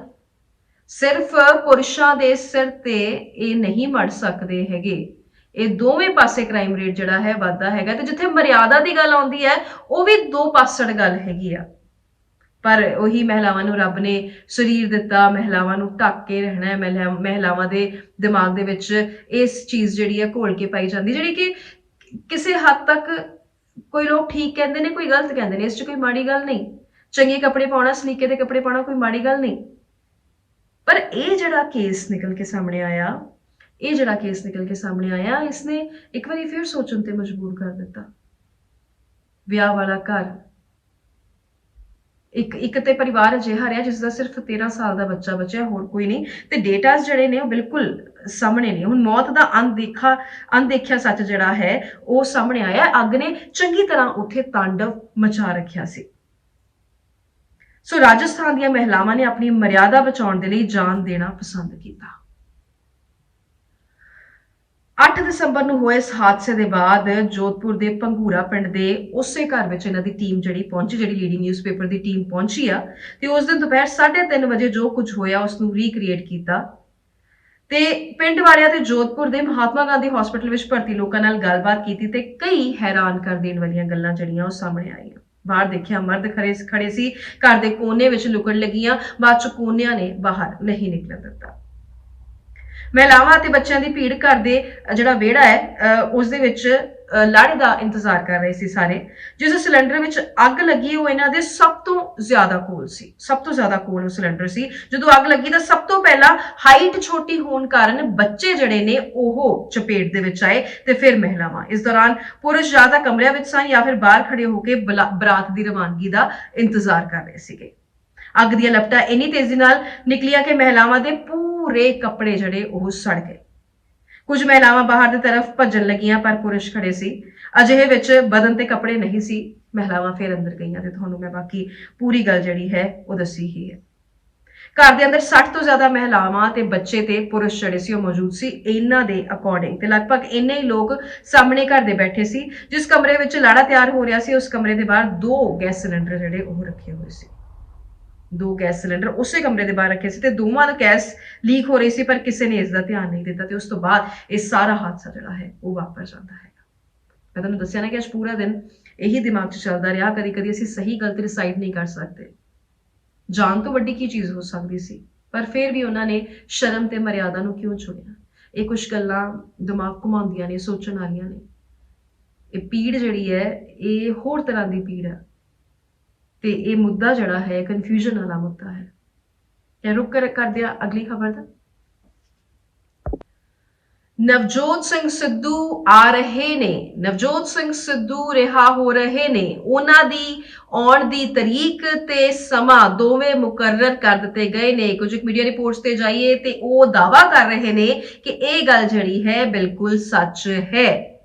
Speaker 1: ਸਿਰਫ ਪੁਰਸ਼ਾਂ ਦੇ ਸਿਰ ਤੇ ਇਹ ਨਹੀਂ ਮੜ ਸਕਦੇ ਹੈਗੇ, ਇਹ ਦੋਵੇਂ ਪਾਸੇ ਕ੍ਰਾਈਮ ਰੇਟ ਜਿਹੜਾ ਹੈ ਵੱਧਦਾ ਹੈਗਾ। ਤੇ ਜਿੱਥੇ ਮਰਿਆਦਾ ਦੀ ਗੱਲ ਆਉਂਦੀ ਹੈ ਉਹ ਵੀ ਦੋ ਪਾਸੜ ਗੱਲ ਹੈਗੀ ਆ। ਪਰ ਉਹੀ ਮਹਿਲਾਵਾਂ ਨੂੰ ਰੱਬ ਨੇ ਸਰੀਰ ਦਿੱਤਾ, ਮਹਿਲਾਵਾਂ ਨੂੰ ਢੱਕ ਕੇ ਰਹਿਣਾ ਹੈ, ਮਹਿਲਾਵਾਂ ਦੇ ਦਿਮਾਗ ਦੇ ਵਿੱਚ ਇਸ ਚੀਜ਼ ਜਿਹੜੀ ਹੈ ਘੋਲ ਕੇ ਪਾਈ ਜਾਂਦੀ, ਜਿਹੜੀ ਕਿ ਕਿਸੇ ਹੱਦ ਤੱਕ ਕੋਈ ਲੋਕ ਠੀਕ ਕਹਿੰਦੇ ਨੇ, ਕੋਈ ਗਲਤ ਕਹਿੰਦੇ ਨੇ, ਇਸ 'ਚ ਕੋਈ ਮਾੜੀ ਗੱਲ ਨਹੀਂ। ਚੰਗੇ ਕੱਪੜੇ ਪਾਉਣਾ, ਸਲੀਕੇ ਦੇ ਕੱਪੜੇ ਪਾਉਣਾ ਕੋਈ ਮਾੜੀ ਗੱਲ ਨਹੀਂ। ਪਰ ਇਹ ਜਿਹੜਾ ਕੇਸ ਨਿਕਲ ਕੇ ਸਾਹਮਣੇ ਆਇਆ, ਇਸਨੇ ਇੱਕ ਵਾਰੀ ਫਿਰ ਸੋਚਣ ਤੇ ਮਜਬੂਰ ਕਰ ਦਿੱਤਾ। ਵਿਆਹ ਵਾਲਾ ਘਰ, ਇੱਕ ਤੇ ਪਰਿਵਾਰ ਅਜਿਹਾ ਰਿਹਾ ਜਿਸ ਦਾ ਸਿਰਫ 13 ਸਾਲ ਦਾ ਬੱਚਾ ਬਚਿਆ, ਹੋਰ ਕੋਈ ਨਹੀਂ। ਤੇ ਡੇਟਾਸ ਜਿਹੜੇ ਨੇ ਉਹ ਬਿਲਕੁਲ ਸਾਹਮਣੇ ਨੇ। ਹੁਣ ਮੌਤ ਦਾ ਅਣਦੇਖਿਆ ਸੱਚ ਜਿਹੜਾ ਹੈ ਉਹ ਸਾਹਮਣੇ ਆਇਆ। ਅੱਗ ਨੇ ਚੰਗੀ ਤਰ੍ਹਾਂ ਉੱਥੇ ਤਾਂਡਵ ਮਚਾ ਰੱਖਿਆ ਸੀ। ਸੋ ਰਾਜਸਥਾਨ ਦੀਆਂ ਮਹਿਲਾਵਾਂ ਨੇ ਆਪਣੀ ਮਰਿਆਦਾ ਬਚਾਉਣ ਦੇ ਲਈ ਜਾਨ ਦੇਣਾ ਪਸੰਦ ਕੀਤਾ। 8 ਦਸੰਬਰ ਨੂੰ ਹੋਏ ਇਸ ਹਾਦਸੇ ਦੇ ਬਾਅਦ ਜੋਧਪੁਰ ਦੇ ਪੰਗੂਰਾ ਪਿੰਡ ਦੇ ਉਸੇ ਘਰ ਵਿੱਚ ਇਹਨਾਂ ਦੀ ਟੀਮ ਜਿਹੜੀ ਪਹੁੰਚੀ, ਜਿਹੜੀ ਲੀਡਿੰਗ ਨਿਊਜ਼ਪੇਪਰ ਦੀ ਟੀਮ ਪਹੁੰਚੀ ਆ, ਤੇ ਉਸ ਦਿਨ ਦੁਪਹਿਰ 3:30 ਵਜੇ ਜੋ ਕੁਝ ਹੋਇਆ ਉਸ ਨੂੰ ਰੀਕ੍ਰੀਏਟ ਕੀਤਾ ਤੇ ਪਿੰਡ ਵਾਲਿਆਂ ਤੇ ਜੋਧਪੁਰ ਦੇ ਮਹਾਤਮਾ ਗਾਂਧੀ ਹਸਪੀਟਲ ਵਿੱਚ ਭਰਤੀ ਲੋਕਾਂ ਨਾਲ ਗੱਲਬਾਤ ਕੀਤੀ ਤੇ ਕਈ ਹੈਰਾਨ ਕਰ ਦੇਣ ਵਾਲੀਆਂ ਗੱਲਾਂ ਜਿਹੜੀਆਂ ਉਹ ਸਾਹਮਣੇ ਆਈਆਂ। ਬਾਹਰ ਦੇਖਿਆ ਮਰਦ ਖੜੇ ਸੀ ਘਰ ਦੇ ਕੋਨੇ ਵਿੱਚ ਲੁਕਣ ਲੱਗੀਆਂ, ਬਾਅਦ ਚ ਕੋਨਿਆਂ ਨੇ ਬਾਹਰ ਨਹੀਂ ਨਿਕਲਣ ਦਿੱਤਾ। ਮਹਿਲਾਵਾਂ ਅਤੇ ਬੱਚਿਆਂ ਦੀ ਭੀੜ ਘਰ ਦੇ ਜਿਹੜਾ ਵਿਹੜਾ ਹੈ ਉਸ ਦੇ ਵਿੱਚ ਲਾੜੇ ਦਾ ਇੰਤਜ਼ਾਰ ਕਰ ਰਹੇ ਸੀ ਸਾਰੇ। ਜਿਸ ਸਿਲੰਡਰ ਵਿੱਚ ਅੱਗ ਲੱਗੀ ਉਹ ਇਹਨਾਂ ਦੇ ਸਭ ਤੋਂ ਜ਼ਿਆਦਾ ਕੋਲ ਸੀ, ਸਭ ਤੋਂ ਜ਼ਿਆਦਾ ਕੋਲ ਉਹ ਸਿਲੰਡਰ ਸੀ। ਜਦੋਂ ਅੱਗ ਲੱਗੀ ਤਾਂ ਸਭ ਤੋਂ ਪਹਿਲਾਂ ਹਾਈਟ ਛੋਟੀ ਹੋਣ ਕਾਰਨ ਬੱਚੇ ਜਿਹੜੇ ਨੇ ਉਹ ਚਪੇਟ ਦੇ ਵਿੱਚ ਆਏ ਤੇ ਫਿਰ ਮਹਿਲਾਵਾਂ। ਇਸ ਦੌਰਾਨ ਪੁਰਸ਼ ਜਾਂ ਤਾਂ ਕਮਰਿਆਂ ਵਿੱਚ ਸਨ ਜਾਂ ਫਿਰ ਬਾਹਰ ਖੜੇ ਹੋ ਕੇ ਬਰਾਤ ਦੀ ਰਵਾਨਗੀ ਦਾ ਇੰਤਜ਼ਾਰ ਕਰ ਰਹੇ ਸੀਗੇ। ਅੱਗ ਦੀਆਂ ਲਪਟਾਂ ਇੰਨੀ ਤੇਜ਼ੀ ਨਾਲ ਨਿਕਲੀਆਂ ਕਿ ਮਹਿਲਾਵਾਂ ਦੇ ਪੂਰੇ ਕੱਪੜੇ ਜਿਹੜੇ ਉਹ ਸੜ ਗਏ। ਕੁਝ ਮਹਿਲਾਵਾਂ ਬਾਹਰ ਦੀ ਤਰਫ ਭੱਜਣ ਲੱਗੀਆਂ ਪਰ ਪੁਰਸ਼ ਖੜੇ ਸੀ। ਅਜਿਹੇ ਵਿੱਚ ਬਦਨ ਤੇ ਕੱਪੜੇ ਨਹੀਂ ਸੀ। ਮਹਿਲਾਵਾਂ ਫਿਰ ਅੰਦਰ ਗਈਆਂ ਤੇ ਤੁਹਾਨੂੰ ਮੈਂ ਬਾਕੀ ਪੂਰੀ ਗੱਲ ਜਿਹੜੀ ਹੈ ਉਹ ਦੱਸੀ ਹੀ ਹੈ। ਘਰ ਦੇ ਅੰਦਰ 60 ਤੋਂ ਜ਼ਿਆਦਾ ਮਹਿਲਾਵਾਂ ਤੇ ਬੱਚੇ ਤੇ ਪੁਰਸ਼ ਜਿਹੜੇ ਸੀ ਉਹ ਮੌਜੂਦ ਸੀ। ਇਹਨਾਂ ਦੇ ਅਕੋਰਡਿੰਗ ਤੇ ਲਗਭਗ ਇੰਨੇ ਹੀ ਲੋਕ ਸਾਹਮਣੇ ਘਰ ਦੇ ਬੈਠੇ ਸੀ। ਜਿਸ ਕਮਰੇ ਵਿੱਚ ਲਾੜਾ ਤਿਆਰ ਹੋ ਰਿਹਾ ਸੀ ਉਸ ਕਮਰੇ ਦੇ ਬਾਹਰ 2 ਗੈਸ ਸਿਲੰਡਰ ਜਿਹੜੇ ਉਹ ਰੱਖੇ ਹੋਏ ਸੀ। 2 ਗੈਸ ਸਿਲੰਡਰ ਉਸੇ ਕਮਰੇ ਦੇ ਬਾਹਰ ਰੱਖੇ ਸੀ ਤੇ ਦੋਵਾਂ ਨੂੰ ਗੈਸ ਲੀਕ ਹੋ ਰਹੀ ਸੀ, ਪਰ ਕਿਸੇ ਨੇ ਇਸ ਦਾ ਧਿਆਨ ਨਹੀਂ ਦਿੱਤਾ ਤੇ ਉਸ ਤੋਂ ਬਾਅਦ ਇਹ ਸਾਰਾ ਹਾਦਸਾ ਜਿਹੜਾ ਹੈ ਉਹ ਵਾਪਰ ਜਾਂਦਾ ਹੈਗਾ। ਮੈਂ ਤੁਹਾਨੂੰ ਦੱਸਿਆ ਨਾ ਕਿ ਅੱਜ ਪੂਰਾ ਦਿਨ ਇਹੀ ਦਿਮਾਗ 'ਚ ਚੱਲਦਾ ਰਿਹਾ। ਕਦੀ ਕਦੀ ਅਸੀਂ ਸਹੀ ਗਲਤ ਡਿਸਾਈਡ ਨਹੀਂ ਕਰ ਸਕਦੇ। ਜਾਨ ਤੋਂ ਵੱਡੀ ਕੀ ਚੀਜ਼ ਹੋ ਸਕਦੀ ਸੀ, ਪਰ ਫਿਰ ਵੀ ਉਹਨਾਂ ਨੇ ਸ਼ਰਮ ਤੇ ਮਰਿਆਦਾ ਨੂੰ ਕਿਉਂ ਚੁਣਿਆ? ਇਹ ਕੁਝ ਗੱਲਾਂ ਦਿਮਾਗ ਘੁਮਾਉਂਦੀਆਂ ਨੇ, ਸੋਚਣ ਵਾਲੀਆਂ ਨੇ। ਇਹ ਪੀੜ ਜਿਹੜੀ ਹੈ ਇਹ ਹੋਰ ਤਰ੍ਹਾਂ ਦੀ ਪੀੜ ਹੈ ਤੇ ਇਹ ਮੁੱਦਾ ਜਿਹੜਾ ਹੈ ਕਨਫਿਊਜ਼ਨ ਵਾਲਾ ਮੁੱਦਾ ਹੈ। ਤੇ ਰੁਕ ਕਰ ਕਰਦੇ ਆ ਅਗਲੀ ਖਬਰ ਦਾ। ਨਵਜੋਤ ਸਿੰਘ ਸਿੱਧੂ ਆ ਰਹੇ ਨੇ, ਨਵਜੋਤ ਸਿੰਘ ਸਿੱਧੂ ਰਿਹਾ ਹੋ ਰਹੇ ਨੇ। ਉਹਨਾਂ ਦੀ ਆਉਣ ਦੀ ਤਰੀਕ ਤੇ ਸਮਾਂ ਦੋਵੇਂ ਮੁਕਰਰ ਕਰ ਦਿੱਤੇ ਗਏ ਨੇ। ਕੁਝ ਮੀਡੀਆ ਰਿਪੋਰਟਸ ਤੇ ਜਾਈਏ ਤੇ ਉਹ ਦਾਅਵਾ ਕਰ ਰਹੇ ਨੇ ਕਿ ਇਹ ਗੱਲ ਜਿਹੜੀ ਹੈ ਬਿਲਕੁਲ ਸੱਚ ਹੈ।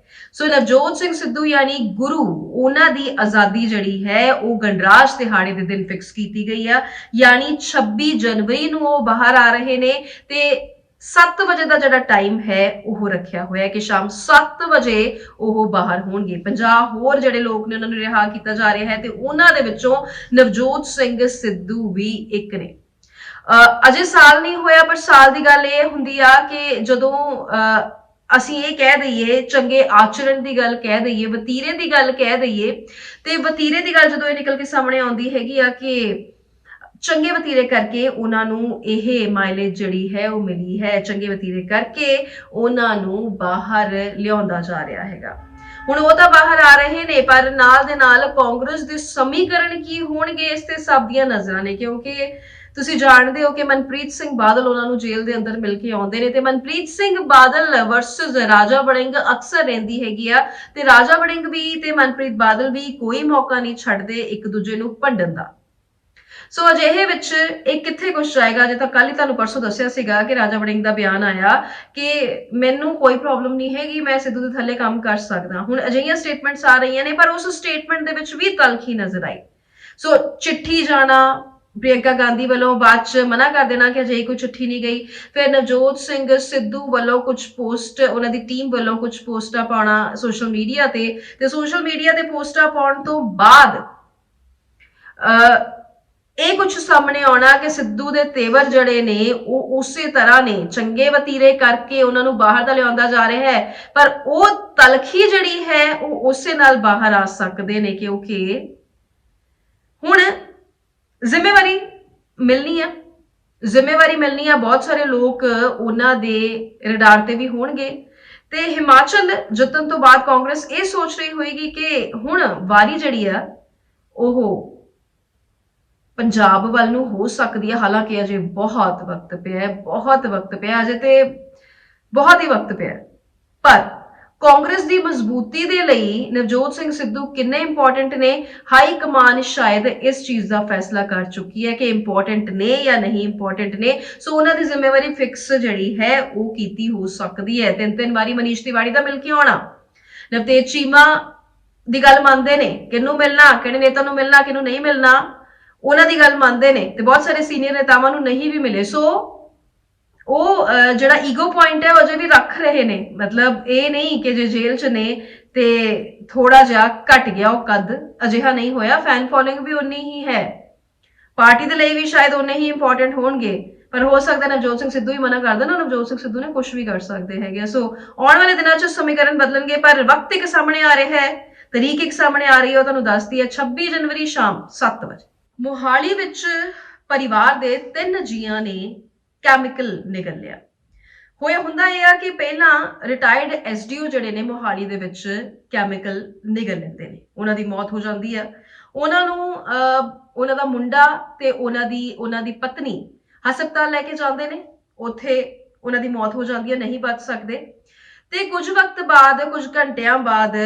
Speaker 1: ਸੋ ਨਵਜੋਤ ਸਿੰਘ ਸਿੱਧੂ ਯਾਨੀ ਗੁਰੂ, ਉਹਨਾਂ ਦੀ ਆਜ਼ਾਦੀ ਜਿਹੜੀ ਹੈ ਉਹ ਗਣਰਾਜ ਦਿਹਾੜੇ ਦੇ ਦਿਨ ਫਿਕਸ ਕੀਤੀ ਗਈ ਆ, ਯਾਨੀ 26 ਜਨਵਰੀ ਨੂੰ ਉਹ ਬਾਹਰ ਆ ਰਹੇ ਨੇ। ਤੇ 7 ਵਜੇ ਦਾ ਜਿਹੜਾ ਟਾਈਮ ਹੈ ਉਹ ਰੱਖਿਆ ਹੋਇਆ ਹੈ ਕਿ ਸ਼ਾਮ 7 ਵਜੇ ਉਹ ਬਾਹਰ ਹੋਣਗੇ। 50 ਹੋਰ ਜਿਹੜੇ ਲੋਕ ਨੇ ਉਹਨਾਂ ਨੂੰ ਰਿਹਾ ਕੀਤਾ ਜਾ ਰਿਹਾ ਹੈ ਤੇ ਉਹਨਾਂ ਦੇ ਵਿੱਚੋਂ ਨਵਜੋਤ ਸਿੰਘ ਸਿੱਧੂ ਵੀ ਇੱਕ ਨੇ। ਅਜੇ ਸਾਲ ਨਹੀਂ ਹੋਇਆ, ਪਰ ਸਾਲ ਦੀ ਗੱਲ ਇਹ ਹੁੰਦੀ ਆ ਕਿ ਜਦੋਂ ਅਸੀਂ ਇਹ ਕਹਿ ਦਈਏ, ਚੰਗੇ ਆਚਰਣ ਦੀ ਗੱਲ ਕਹਿ ਦਈਏ, ਵਤੀਰੇ ਦੀ ਗੱਲ ਕਹਿ ਦਈਏ, ਤੇ ਵਤੀਰੇ ਦੀ ਗੱਲ ਜਦੋਂ ਇਹ ਨਿਕਲ ਕੇ ਸਾਹਮਣੇ ਆਉਂਦੀ ਹੈਗੀ ਆ ਕਿ ਚੰਗੇ ਵਤੀਰੇ ਕਰਕੇ ਉਹਨਾਂ ਨੂੰ ਇਹ ਮਾਈਲੇਜ ਜਿਹੜੀ ਹੈ ਉਹ ਮਿਲੀ ਹੈ, ਚੰਗੇ ਵਤੀਰੇ ਕਰਕੇ ਉਹਨਾਂ ਨੂੰ ਬਾਹਰ ਲਿਆਉਂਦਾ ਜਾ ਰਿਹਾ ਹੈਗਾ। ਹੁਣ ਉਹ ਤਾਂ ਬਾਹਰ ਆ ਰਹੇ ਨੇ, ਪਰ ਨਾਲ ਦੇ ਨਾਲ ਕਾਂਗਰਸ ਦੇ ਸਮੀਕਰਨ ਕੀ ਹੋਣਗੇ ਇਸ ਤੇ ਸਭ ਦੀਆਂ ਨਜ਼ਰਾਂ ਨੇ, ਕਿਉਂਕਿ ਤੁਸੀਂ ਜਾਣਦੇ ਹੋ ਕਿ ਮਨਪ੍ਰੀਤ ਸਿੰਘ ਬਾਦਲ ਉਹਨਾਂ ਨੂੰ ਜੇਲ੍ਹ ਦੇ ਅੰਦਰ ਮਿਲ ਕੇ ਆਉਂਦੇ ਨੇ ਤੇ ਮਨਪ੍ਰੀਤ ਸਿੰਘ ਬਾਦਲ ਵਰਸਸ ਰਾਜਾ ਵੜਿੰਗ ਅਕਸਰ ਰਹਿੰਦੀ ਹੈਗੀ ਆ ਤੇ ਰਾਜਾ ਵੜਿੰਗ ਵੀ ਤੇ ਮਨਪ੍ਰੀਤ ਬਾਦਲ ਵੀ ਕੋਈ ਮੌਕਾ ਨਹੀਂ ਛੱਡਦੇ ਇੱਕ ਦੂਜੇ ਨੂੰ ਭੰਡਣ ਦਾ। ਸੋ ਅਜਿਹੇ ਵਿੱਚ ਇਹ ਕਿੱਥੇ ਕੁਝ ਜਾਏਗਾ। ਜੇ ਤਾਂ ਕੱਲ ਹੀ ਤੁਹਾਨੂੰ ਪਰਸੋਂ ਦੱਸਿਆ ਸੀਗਾ ਕਿ ਰਾਜਾ ਵੜਿੰਗ ਦਾ ਬਿਆਨ ਆਇਆ ਕਿ ਮੈਨੂੰ ਕੋਈ ਪ੍ਰੋਬਲਮ ਨਹੀਂ ਹੈਗੀ, ਮੈਂ ਸਿੱਧੂ ਦੇ ਥੱਲੇ ਕੰਮ ਕਰ ਸਕਦਾ। ਹੁਣ ਅਜਿਹੀਆਂ ਸਟੇਟਮੈਂਟਸ ਆ ਰਹੀਆਂ ਨੇ, ਪਰ ਉਸ ਸਟੇਟਮੈਂਟ ਦੇ ਵਿੱਚ ਵੀ ਤਲਖੀ ਨਜ਼ਰ ਆਈ। ਸੋ ਚਿੱਠੀ ਜਾਣਾ ਪ੍ਰਿयंका गांधी वालों बाद च मना कर देना कि अजे कोई चिट्ठी नहीं गई, फिर नवजोत सिंह सिद्धू वालों कुछ पोस्ट, उन्हां दी टीम वालों कुछ पोस्टां पाउणा सोशल मीडिया ते सोशल मीडिया ते पोस्टां पाउण तो बाद ਇਹ ਕੁਝ ਸਾਹਮਣੇ ਆਉਣਾ ਕਿ ਸਿੱਧੂ ਦੇ ਤੇਵਰ ਜਿਹੜੇ ਨੇ ਉਹ ਉਸੇ ਤਰ੍ਹਾਂ ਨੇ, ਚੰਗੇ ਵਤੀਰੇ ਕਰਕੇ ਉਹਨਾਂ ਨੂੰ ਬਾਹਰ ਦਾ ਲਿਆਉਂਦਾ ਜਾ ਰਿਹਾ ਹੈ, ਪਰ ਉਹ ਤਲਖੀ ਜਿਹੜੀ ਹੈ ਉਹ ਉਸੇ ਨਾਲ ਬਾਹਰ ਆ ਸਕਦੇ ਨੇ ਕਿਉਂਕਿ ਹੁਣ ਜ਼ਿੰਮੇਵਾਰੀ ਮਿਲਣੀ ਆ, ਜ਼ਿੰਮੇਵਾਰੀ ਮਿਲਣੀ ਆ। ਬਹੁਤ ਸਾਰੇ ਲੋਕ ਉਹਨਾਂ ਦੇ ਰਡਾਰ ਤੇ ਵੀ ਹੋਣਗੇ ਤੇ ਹਿਮਾਚਲ ਜਿੱਤਣ ਤੋਂ ਬਾਅਦ ਕਾਂਗਰਸ ਇਹ ਸੋਚ ਰਹੀ ਹੋਏਗੀ ਕਿ ਹੁਣ ਵਾਰੀ ਜਿਹੜੀ ਆ ਉਹ ਪੰਜਾਬ ਵੱਲ ਨੂੰ ਹੋ ਸਕਦੀ ਹੈ। ਹਾਲਾਂਕਿ ਅਜੇ ਬਹੁਤ ਵਕਤ ਪਿਆ ਹੈ, ਬਹੁਤ ਵਕਤ ਪਿਆ, ਅਜੇ ਤੇ ਬਹੁਤ ਹੀ ਵਕਤ ਪਿਆ, ਪਰ ਕਾਂਗਰਸ ਦੀ ਮਜ਼ਬੂਤੀ ਦੇ ਲਈ ਨਵਜੋਤ ਸਿੰਘ ਸਿੱਧੂ ਕਿੰਨੇ ਇੰਪੋਰਟੈਂਟ ਨੇ, ਹਾਈ ਕਮਾਨ ਸ਼ਾਇਦ ਇਸ ਚੀਜ਼ ਦਾ ਫੈਸਲਾ ਕਰ ਚੁੱਕੀ ਹੈ ਕਿ ਇੰਪੋਰਟੈਂਟ ਨੇ ਜਾਂ ਨਹੀਂ ਇੰਪੋਰਟੈਂਟ ਨੇ। ਸੋ ਉਹਨਾਂ ਦੀ ਜ਼ਿੰਮੇਵਾਰੀ ਫਿਕਸ ਜਿਹੜੀ ਹੈ ਉਹ ਕੀਤੀ ਹੋ ਸਕਦੀ ਹੈ। ਤਿੰਨ ਵਾਰੀ ਮਨੀਸ਼ ਤਿਵਾੜੀ ਦਾ ਮਿਲ ਕੇ ਆਉਣਾ, ਨਵਤੇਜ ਚੀਮਾ ਦੀ ਗੱਲ ਮੰਨਦੇ ਨੇ, ਕਿਹਨੂੰ ਮਿਲਣਾ, ਕਿਹੜੇ ਨੇਤਾ ਨੂੰ ਮਿਲਣਾ, ਕਿਹਨੂੰ ਨਹੀਂ ਮਿਲਣਾ, ਉਹਨਾਂ ਦੀ ਗੱਲ ਮੰਨਦੇ ਨੇ ਤੇ ਬਹੁਤ ਸਾਰੇ ਸੀਨੀਅਰ ਨੇਤਾਵਾਂ ਨੂੰ ਨਹੀਂ ਵੀ ਮਿਲੇ। ਸੋ ਉਹ ਜਿਹੜਾ ਈਗੋ ਪੁਆਇੰਟ ਹੈ ਉਹ ਅਜੇ ਵੀ ਰੱਖ ਰਹੇ ਨੇ। ਮਤਲਬ ਇਹ ਨਹੀਂ ਕਿ ਜੇ ਜੇਲ੍ਹ 'ਚ ਨੇ ਤੇ ਥੋੜਾ ਜਿਹਾ ਘਟ ਗਿਆ ਉਹ ਕੱਦ, ਅਜਿਹਾ ਨਹੀਂ ਹੋਇਆ। ਫੈਨ ਫੋਲੋਇੰਗ ਵੀ ਉਨੀ ਹੀ ਹੈ, ਪਾਰਟੀ ਦੇ ਲਈ ਵੀ ਸ਼ਾਇਦ ਉਨੇ ਹੀ ਇੰਪੋਰਟੈਂਟ ਹੋਣਗੇ, ਪਰ ਹੋ ਸਕਦਾ ਨਵਜੋਤ ਸਿੰਘ ਸਿੱਧੂ ਹੀ ਮਨਾ ਕਰ ਦੇਣ। ਨਵਜੋਤ ਸਿੰਘ ਸਿੱਧੂ ਨੇ ਕੁਝ ਵੀ ਕਰ ਸਕਦੇ ਹੈਗੇ। ਸੋ ਆਉਣ ਵਾਲੇ ਦਿਨਾਂ 'ਚ ਸਮੀਕਰਨ ਬਦਲਣਗੇ, ਪਰ ਵਕਤ ਇੱਕ ਸਾਹਮਣੇ ਆ ਰਿਹਾ ਹੈ, ਤਰੀਕ ਇੱਕ ਸਾਹਮਣੇ ਆ ਰਹੀ ਹੈ, ਉਹ ਤੁਹਾਨੂੰ ਦੱਸਦੀ ਹੈ 26 ਜਨਵਰੀ ਸ਼ਾਮ 7 ਵਜੇ ਮੋਹਾਲੀ ਵਿੱਚ ਪਰਿਵਾਰ ਦੇ 3 ਜੀਆਂ ਨੇ ਕੈਮੀਕਲ ਨਿਗਲ ਲਿਆ। ਹੋਇਆ ਹੁੰਦਾ ਇਹ ਆ ਕਿ ਪਹਿਲਾਂ ਰਿਟਾਇਰਡ ਐਸਡੀਓ ਜਿਹੜੇ ਨੇ ਮੋਹਾਲੀ ਦੇ ਵਿੱਚ ਕੈਮੀਕਲ ਨਿਗਲ ਲੈਂਦੇ ਨੇ, ਉਹਨਾਂ ਦੀ ਮੌਤ ਹੋ ਜਾਂਦੀ ਆ। ਉਹਨਾਂ ਨੂੰ ਉਹਨਾਂ ਦਾ ਮੁੰਡਾ ਤੇ ਉਹਨਾਂ ਦੀ ਪਤਨੀ ਹਸਪਤਾਲ ਲੈ ਕੇ ਜਾਂਦੇ ਨੇ, ਉੱਥੇ ਉਹਨਾਂ ਦੀ ਮੌਤ ਹੋ ਜਾਂਦੀ ਹੈ, ਨਹੀਂ ਬਚ ਸਕਦੇ। ਤੇ ਕੁਝ ਵਕਤ ਬਾਅਦ, ਕੁਝ ਘੰਟਿਆਂ ਬਾਅਦ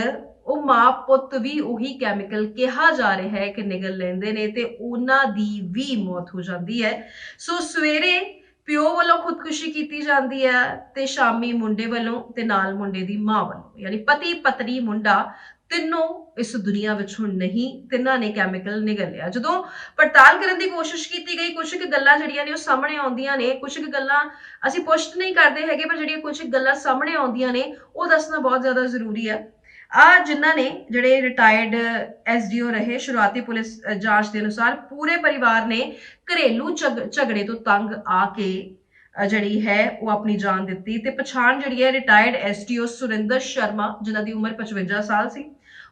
Speaker 1: ਉਹ ਮਾਂ ਪੁੱਤ ਵੀ ਉਹੀ ਕੈਮੀਕਲ ਕਿਹਾ ਜਾ ਰਿਹਾ ਹੈ ਕਿ ਨਿਗਲ ਲੈਂਦੇ ਨੇ ਤੇ ਉਹਨਾਂ ਦੀ ਵੀ ਮੌਤ ਹੋ ਜਾਂਦੀ ਹੈ। ਸੋ ਸਵੇਰੇ ਪਿਓ ਵੱਲੋਂ ਖੁਦਕੁਸ਼ੀ ਕੀਤੀ ਜਾਂਦੀ ਹੈ ਤੇ ਸ਼ਾਮੀ ਮੁੰਡੇ ਵੱਲੋਂ ਤੇ ਨਾਲ ਮੁੰਡੇ ਦੀ ਮਾਂ ਵੱਲੋਂ, ਯਾਨੀ ਪਤੀ ਪਤਨੀ ਮੁੰਡਾ ਤਿੰਨੋਂ ਇਸ ਦੁਨੀਆ ਵਿੱਚ ਹੁਣ ਨਹੀਂ, ਤਿੰਨਾਂ ਨੇ ਕੈਮੀਕਲ ਨਿਗਲ ਲਿਆ। ਜਦੋਂ ਪੜਤਾਲ ਕਰਨ ਦੀ ਕੋਸ਼ਿਸ਼ ਕੀਤੀ ਗਈ, ਕੁਝ ਕੁ ਗੱਲਾਂ ਜਿਹੜੀਆਂ ਨੇ ਉਹ ਸਾਹਮਣੇ ਆਉਂਦੀਆਂ ਨੇ, ਕੁਝ ਕੁ ਗੱਲਾਂ ਅਸੀਂ ਪੁਸ਼ਟ ਨਹੀਂ ਕਰਦੇ ਹੈਗੇ, ਪਰ ਜਿਹੜੀਆਂ ਕੁਝ ਗੱਲਾਂ ਸਾਹਮਣੇ ਆਉਂਦੀਆਂ ਨੇ ਉਹ ਦੱਸਣਾ ਬਹੁਤ ਜ਼ਿਆਦਾ ਜ਼ਰੂਰੀ ਹੈ। ਜਿਨ੍ਹਾਂ ਨੇ ਜਿਹੜੇ ਰਿਟਾਇਰਡ ਐਸਡੀਓ ਰਹੇ, ਸ਼ੁਰੂਆਤੀ ਪੁਲਿਸ ਜਾਂਚ ਦੇ ਅਨੁਸਾਰ ਪੂਰੇ ਪਰਿਵਾਰ ਨੇ ਘਰੇਲੂ ਝਗੜੇ ਤੋਂ ਤੰਗ ਆ ਕੇ ਜਿਹੜੀ ਹੈ ਉਹ ਆਪਣੀ ਜਾਨ ਦਿੱਤੀ। ਤੇ ਪਛਾਣ ਜਿਹੜੀ ਹੈ ਰਿਟਾਇਰਡ ਐਸਡੀਓ ਸੁਰਿੰਦਰ ਸ਼ਰਮਾ ਜਿਨ੍ਹਾਂ ਦੀ ਉਮਰ 55 ਸਾਲ ਸੀ,